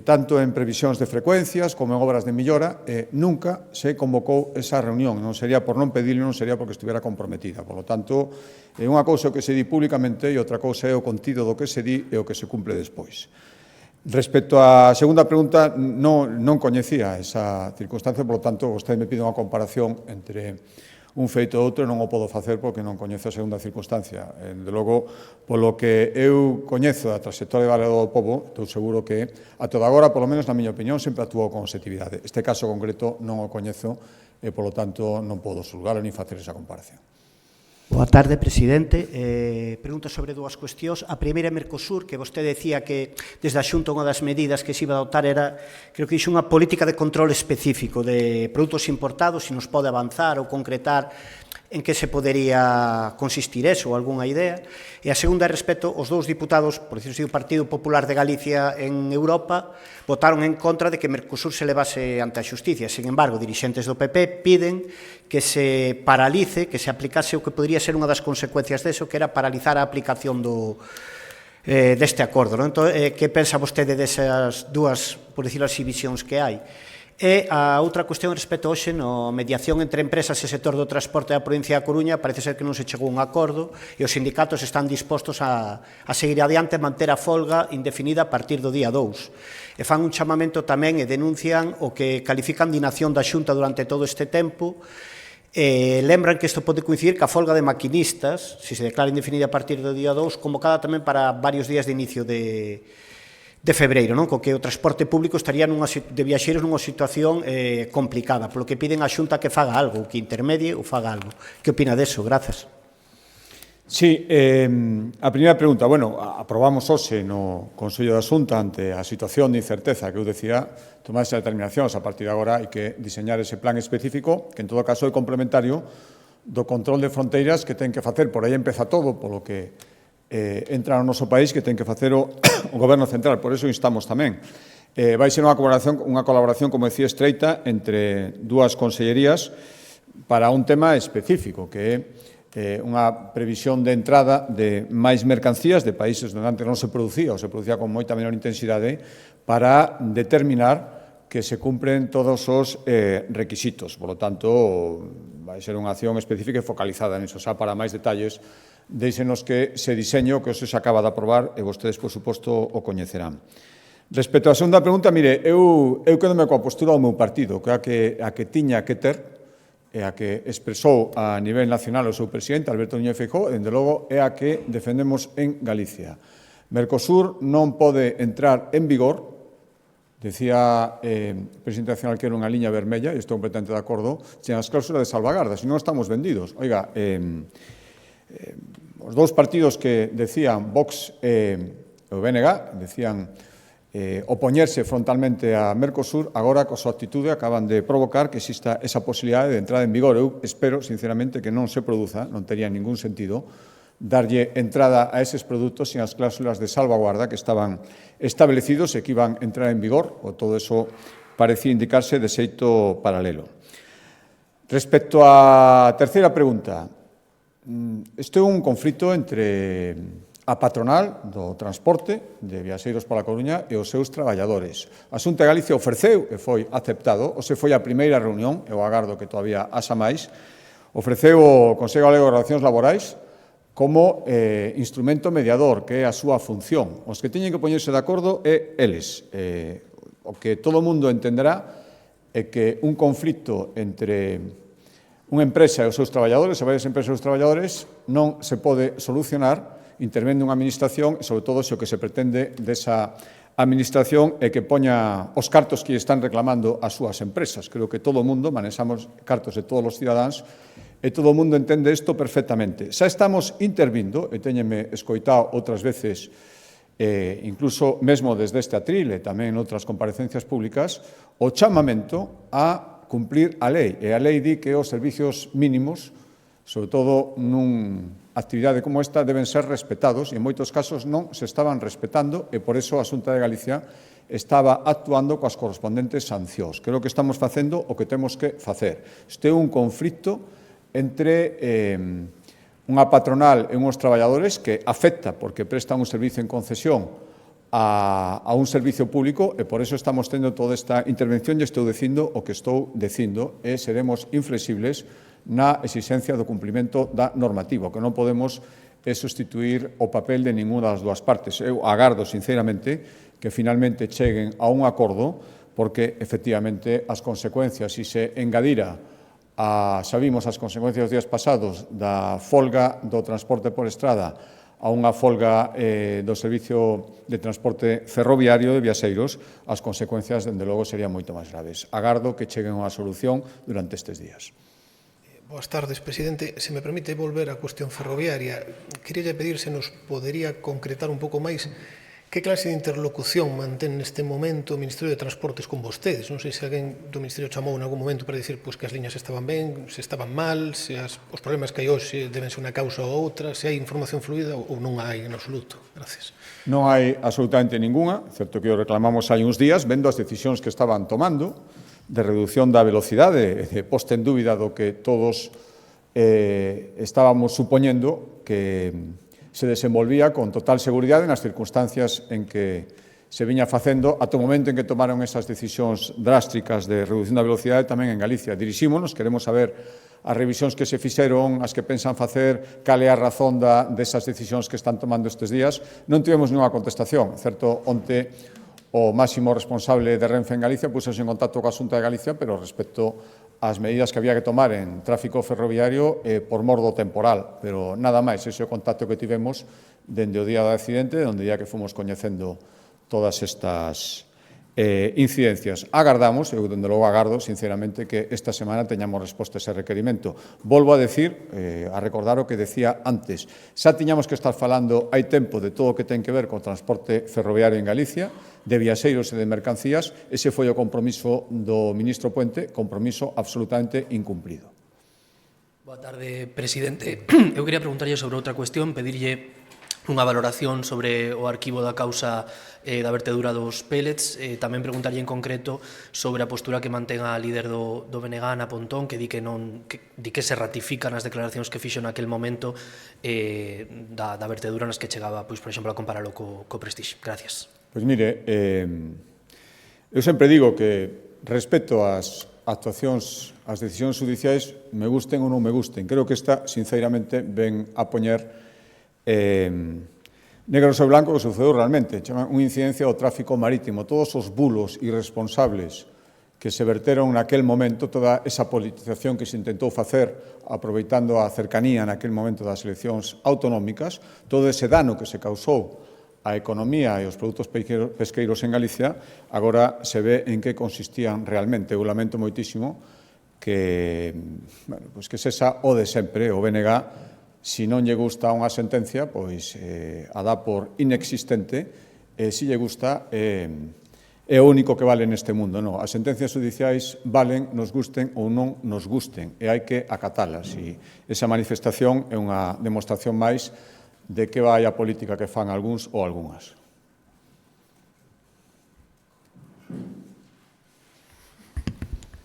tanto en previsións de frecuencias como en obras de millora. Nunca se convocou esa reunión. Non sería por non pedirle, non sería porque estuviera comprometida. Por lo tanto, unha cousa é o que se di públicamente e outra cousa é o contido do que se di e o que se cumpre despois. Respecto á segunda pregunta, non coñecía esa circunstancia, por lo tanto, vostede me pide unha comparación entre un feito e outro, non o podo facer porque non coñezo a segunda circunstancia. De logo, polo que eu coñezo da trayectoria de Valedora do Pobo, estou seguro que, a toda agora, polo menos na miña opinión, sempre actuou con objetividade. Este caso concreto non o coñezo e, polo tanto, non podo xulgalo ni facer esa comparación. Boa tarde, presidente. Pregunto sobre 2 cuestións. A primeira é Mercosur, que vostede decía que desde a Xunta unha das medidas que se iba a adoptar era, creo que iso, unha política de control específico de produtos importados, se nos pode avanzar ou concretar en que se podería consistir eso ou algunha idea. E a segunda é respecto aos 2 diputados, por decirlo así, do Partido Popular de Galicia en Europa, votaron en contra de que Mercosur se levase ante a xusticia. Sin embargo, dirixentes do PP piden que se paralice, que se aplicase o que podría ser unha das consecuencias deso, que era paralizar a aplicación deste acordo. Entón, que pensa vostede desas 2, por decirlo así, visións que hai? E a outra cuestión respecto hoxe na mediación entre empresas e sector do transporte da provincia da Coruña, parece ser que non se chegou a un acordo e os sindicatos están dispostos a seguir adiante e manter a folga indefinida a partir do día 2. E fan un chamamento tamén e denuncian o que califican de inacción da Xunta durante todo este tempo. Lembran que isto pode coincidir ca folga de maquinistas, se se declara indefinida a partir do día 2, convocada tamén para varios días de inicio de febreiro, non? Co que o transporte público estaría de viaxeiros nunha situación complicada, polo que piden a Xunta que faga algo, que intermedie ou faga algo. Que opina deso? Grazas. Sí, a primeira pregunta, bueno, aprobamos hoxe no Consello da Xunta ante a situación de incerteza que eu decía, tomar esas determinacións, a partir de agora hai que diseñar ese plan específico que en todo caso é complementario do control de fronteiras que ten que facer, por aí empeza todo, polo que entra no noso país que ten que facer o Goberno Central, por eso instamos tamén. Vai ser unha colaboración, como decía, estreita entre dúas consellerías para un tema específico, que é unha previsión de entrada de máis mercancías de países onde antes non se producía ou se producía con moita menor intensidade para determinar que se cumpren todos os requisitos. Por lo tanto, vai ser unha acción específica e focalizada nisso. Xa para máis detalles, deixenos que se diseño que hoxe se acaba de aprobar e vostedes, por suposto, o coñecerán. Respecto á segunda pregunta, mire, eu quedome coa postura do meu partido, que a que tiña que ter, e a que expresou a nivel nacional o seu presidente, Alberto Núñez Feijóo, e, dende logo, é a que defendemos en Galicia. Mercosur non pode entrar en vigor, decía o presidente nacional que era unha liña vermella, e estou completamente de acordo, sen as cláusulas de salvagarda, se non estamos vendidos. Oiga, os dous partidos que decían, Vox e o BNG, decían opoñerse frontalmente a Mercosur, agora, co súa actitude, acaban de provocar que exista esa posibilidade de entrada en vigor. Eu espero, sinceramente, que non se produza, non tería ningún sentido, darlle entrada a eses produtos sin as cláusulas de salvaguarda que estaban establecidos e que iban a entrar en vigor, ou todo eso parecía indicarse de xeito paralelo. Respecto á terceira pregunta, isto é un conflito entre a patronal do transporte de viaxeiros pola Coruña e os seus traballadores. A Xunta de Galicia ofreceu e foi aceptado, ou se foi a primeira reunión, eu agardo que todavía haxa máis, ofreceu o Consello Galego de Relacións Laborais como instrumento mediador, que é a súa función. Os que teñen que poñerse de acordo é eles. O que todo o mundo entenderá é que un conflito entre unha empresa e os seus traballadores, e varias empresas e os traballadores, non se pode solucionar intervendo unha administración e, sobre todo, se o que se pretende desa administración é que poña os cartos que están reclamando as súas empresas. Creo que todo o mundo, manexamos cartos de todos os cidadáns, e todo o mundo entende isto perfectamente. Xa estamos intervindo, e teñeme escoitado outras veces, incluso mesmo desde este atril e tamén en outras comparecencias públicas, o chamamento a cumplir a lei. E a lei di que os servicios mínimos, sobre todo nun actividade como esta, deben ser respetados e en moitos casos non se estaban respetando e por eso a Xunta de Galicia estaba actuando coas correspondentes sancións. Creo que estamos facendo o que temos que facer. Este é un conflito entre unha patronal e uns traballadores que afecta porque prestan un servicio en concesión a un servicio público e por eso estamos tendo toda esta intervención e estou dicindo o que estou dicindo e seremos inflexibles na exigencia do cumprimento da normativa. O que non podemos é sustituir o papel de ninguna das dúas partes. Eu agardo, sinceramente, que finalmente cheguen a un acordo porque, efectivamente, as consecuencias, se se engadira xa vimos as consecuencias dos días pasados da folga do transporte por estrada a unha folga do servicio de transporte ferroviario de viaxeiros, as consecuencias, dende logo, serían moito máis graves. Agardo que cheguen a unha solución durante estes días. Boas tardes, presidente. Se me permite volver á cuestión ferroviaria, quería pedir se nos podería concretar un pouco máis que clase de interlocución mantén neste momento o Ministerio de Transportes con vostedes. Non sei se alguén do Ministerio chamou en algún momento para dicir que as liñas estaban ben, se estaban mal, se os problemas que hai hoxe deben ser unha causa ou outra, se hai información fluida ou non hai en absoluto. Gracias. Non hai absolutamente ninguna, certo que o reclamamos hai uns días, vendo as decisións que estaban tomando, de reducción da velocidade, de posta en dúbida do que todos estábamos supoñendo que se desenvolvía con total seguridade nas circunstancias en que se viña facendo ata o momento en que tomaron esas decisións drásticas de reducción da velocidade tamén en Galicia. Dirixímonos, queremos saber as revisións que se fixeron, as que pensan facer, cal é a razón desas decisións que están tomando estes días. Non tivemos ninguna contestación. Certo, onte o máximo responsable de Renfe en Galicia puxose en contacto coa Xunta de Galicia, pero respecto ás medidas que había que tomar en tráfico ferroviario por mor do temporal. Pero nada máis, ese é o contacto que tivemos dende o día do accidente, onde ya que fomos coñecendo todas estas incidencias. Agardamos, eu dende logo agardo, sinceramente, que esta semana teñamos resposta a ese requerimento. Volvo a decir, a recordar o que decía antes, xa tiñamos que estar falando hai tempo de todo o que ten que ver con o transporte ferroviario en Galicia, de viaxeiros e de mercancías. Ese foi o compromiso do ministro Puente, compromiso absolutamente incumplido. Boa tarde, presidente. Eu quería preguntarlle sobre outra cuestión, pedirlle unha valoración sobre o arquivo da causa da vertedura dos pellets, tamén preguntarlle en concreto sobre a postura que mantén a líder do BNG, Ana Pontón, que di que se ratifican as declaracións que fixo naquel momento da vertedura nas que chegaba, pois, por exemplo, a comparalo co Prestige. Gracias. Pois mire, eu sempre digo que respecto ás actuacións, as decisións judiciais, me gusten ou non me gusten. Creo que esta, sinceramente, ven a poñer negro sobre blanco que sucedeu realmente. Chama unha incidencia do tráfico marítimo. Todos os bulos irresponsables que se verteron naquel momento, toda esa politización que se intentou facer aproveitando a cercanía naquel momento das eleccións autonómicas, todo ese dano que se causou á economía e aos produtos pesqueiros en Galicia, agora se ve en que consistían realmente. Eu lamento moitísimo que, bueno, pues que sexa o de sempre, o BNG, se non lle gusta unha sentencia, pois a dá por inexistente, e se lle gusta, é o único que vale neste mundo. Non, as sentencias judiciais valen, nos gusten ou non nos gusten, e hai que acatalas. E esa manifestación é unha demostración máis de que vai a política que fan algúns ou algunhas.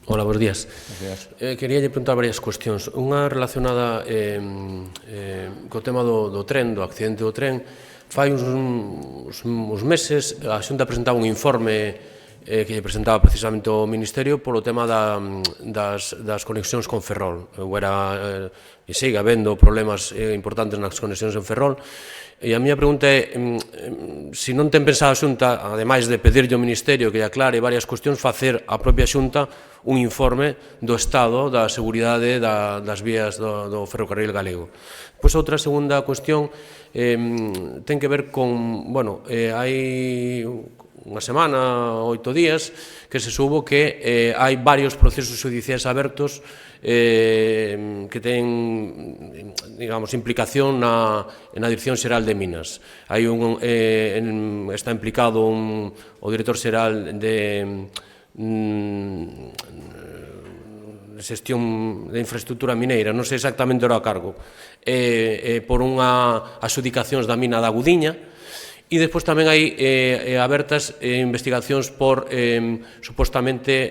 Hola, bons días. Queríalle preguntar varias cuestións. Unha relacionada co tema do tren, do accidente do tren. Fai uns meses a Xunta presentaba un informe que lle presentaba precisamente o Ministerio polo tema das conexións con Ferrol. E sigue habendo problemas importantes nas conexións en Ferrol. E a miña pregunta é, se non ten pensado a Xunta, ademais de pedirlle ao Ministerio que aclare varias cuestións, facer a propia Xunta un informe do estado da seguridade das vías do ferrocarril galego. Pois outra segunda cuestión ten que ver con, bueno, hai unha semana, 8 días, que se soubo que hai varios procesos judiciais abertos que ten, digamos, implicación na Dirección Xeral de Minas. Está implicado o director xeral de xestión de infraestructura mineira, non sei exactamente o cargo, por unha adxudicacións da mina da Gudiña. E despois tamén hai abertas investigacións por supostamente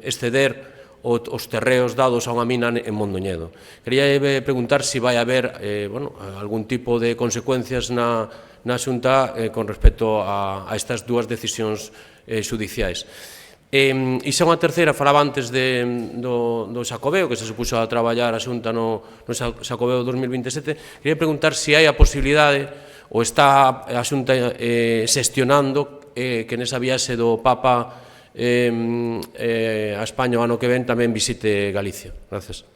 exceder os terreos dados a unha mina en Mondoñedo. Quería preguntar se vai haber algún tipo de consecuencias na Xunta con respecto a estas dúas decisións judiciais. E xa unha terceira, falaba antes do Xacobeo, que se supuxo a traballar a Xunta no Xacobeo 2027. Quería preguntar se hai a posibilidade ou está a Xunta xestionando que nesa viaxe do Papa a España o ano que ven tamén visite Galicia. Gracias.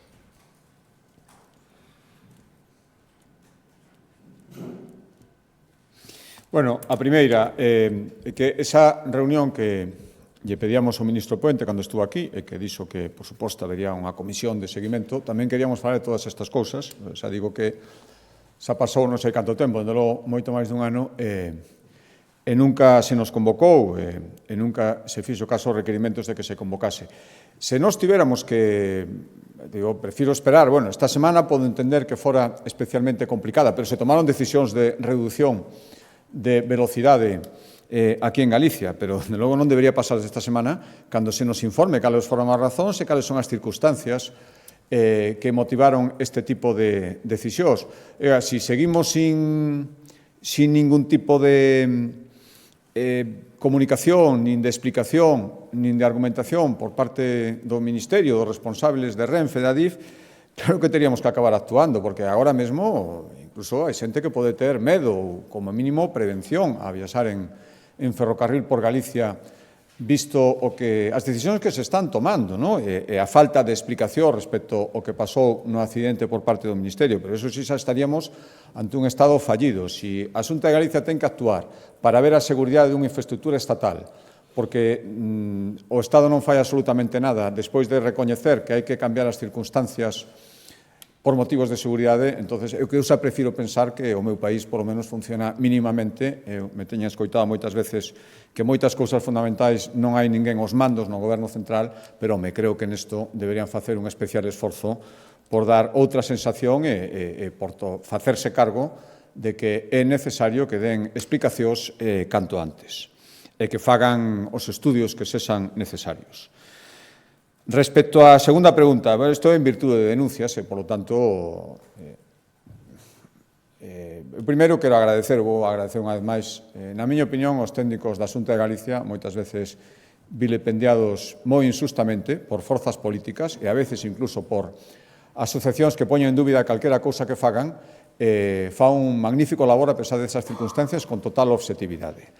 Bueno, a primeira, que esa reunión que lle pedíamos ao ministro Puente cando estuvo aquí, e que dixo que, por suposto, habería unha comisión de seguimento, tamén queríamos falar de todas estas cousas. Xa digo que xa pasou non sei canto tempo, dende logo moito máis dun ano, e nunca se nos convocou, e nunca se fixo caso aos requerimentos de que se convocase. Se nós tiveramos que, digo, prefiro esperar, bueno, esta semana podo entender que fora especialmente complicada, pero se tomaron decisións de reducción de velocidade aquí en Galicia, pero, de logo, non debería pasar esta semana cando se nos informe cales foron as razóns e cales son as circunstancias que motivaron este tipo de decisións. Se seguimos sin ningún tipo de comunicación, nin de explicación, nin de argumentación por parte do Ministerio, dos responsables de Renfe, da DIF, claro que teríamos que acabar actuando, porque agora mesmo incluso hai xente que pode ter medo ou, como mínimo, prevención a viaxar en ferrocarril por Galicia visto as decisións que se están tomando, e a falta de explicación respecto ao que pasou no accidente por parte do Ministerio, pero eso sí xa estaríamos ante un Estado fallido. Si a Xunta de Galicia ten que actuar para ver a seguridade dunha infraestructura estatal, porque o Estado non fai absolutamente nada despois de recoñecer que hai que cambiar as circunstancias por motivos de seguridade, entonces eu xa prefiro pensar que o meu país polo menos funciona mínimamente. Eu me teño escoitado moitas veces que moitas cousas fundamentais non hai ninguén aos mandos no Goberno Central, pero me creo que nesto deberían facer un especial esforzo por dar outra sensación e por facerse cargo de que é necesario que den explicacións canto antes e que fagan os estudios que sexan necesarios. Respecto á segunda pregunta, isto é en virtude de denuncias e, polo tanto, primeiro quero agradecer unha vez máis, na miña opinión, os técnicos da Xunta de Galicia, moitas veces vilipendiados moi injustamente por forzas políticas e a veces incluso por asociacións que poñen en dúbida calquera cousa que fagan, fan un magnífico labor a pesar desas circunstancias con total objetividade.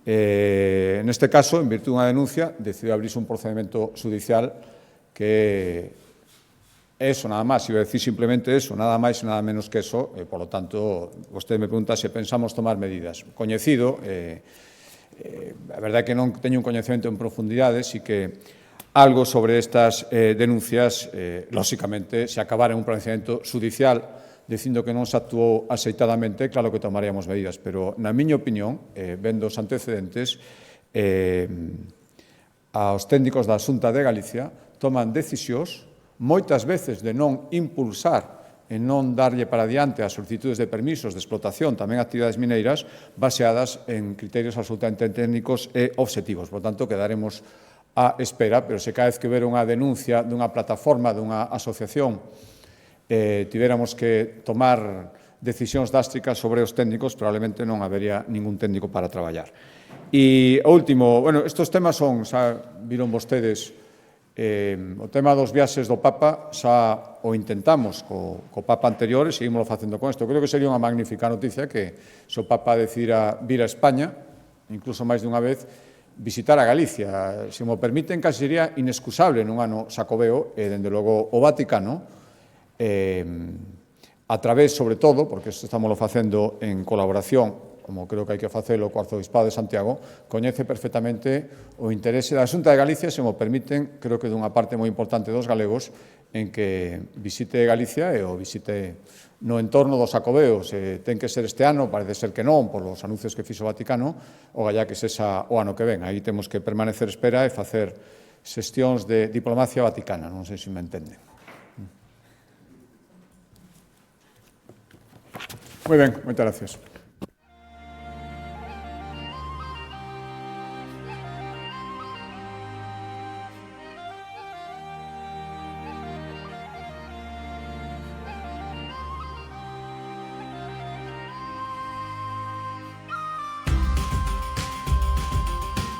Neste caso, en virtude dunha denuncia, decidiu abrirse un procedimento judicial que é eso, nada máis, iba a decir simplemente eso, nada máis e nada menos que eso, e, por lo tanto, vostede me pregunta se pensamos tomar medidas. Coñecido, a verdade é que non teño un coñecemento en profundidade, si que algo sobre estas denuncias, lóxicamente, se acabara en un procedimento judicial dicindo que non se actuou axeitadamente, claro que tomaríamos medidas, pero, na miña opinión, vendo os antecedentes, aos técnicos da Xunta de Galicia toman decisións, moitas veces de non impulsar e non darlle para diante as solicitudes de permisos de explotación, tamén actividades mineiras, baseadas en criterios absolutamente técnicos e obxectivos. Por tanto, quedaremos á espera, pero se cada vez que ver unha denuncia dunha plataforma, dunha asociación, tivéramos que tomar decisións drásticas sobre os técnicos, probablemente non habería ningún técnico para traballar. E, o último, bueno, estes temas son, xa viron vostedes, o tema dos viaxes do Papa xa o intentamos co Papa anterior e seguimos facendo con isto. Creo que sería unha magnífica noticia que se o Papa decidira vir a España, incluso máis dunha vez, visitar a Galicia. Se mo permiten, casi sería inexcusable nun ano xacobeo e, dende logo, o Vaticano, a través, sobre todo, porque isto estamos facendo en colaboración, como creo que hai que facelo co Arzobispado de Santiago, coñece perfectamente o interese da Xunta de Galicia, se mo permiten, creo que dunha parte moi importante dos galegos, en que visite Galicia e o visite no entorno dos Xacobeos. Ten que ser este ano, parece ser que non, polos anuncios que fixo o Vaticano, o gallá que sexa o ano que ven. Aí temos que permanecer espera e facer xestións de diplomacia vaticana, non sei se me entenden. Moi ben, moitas gracias.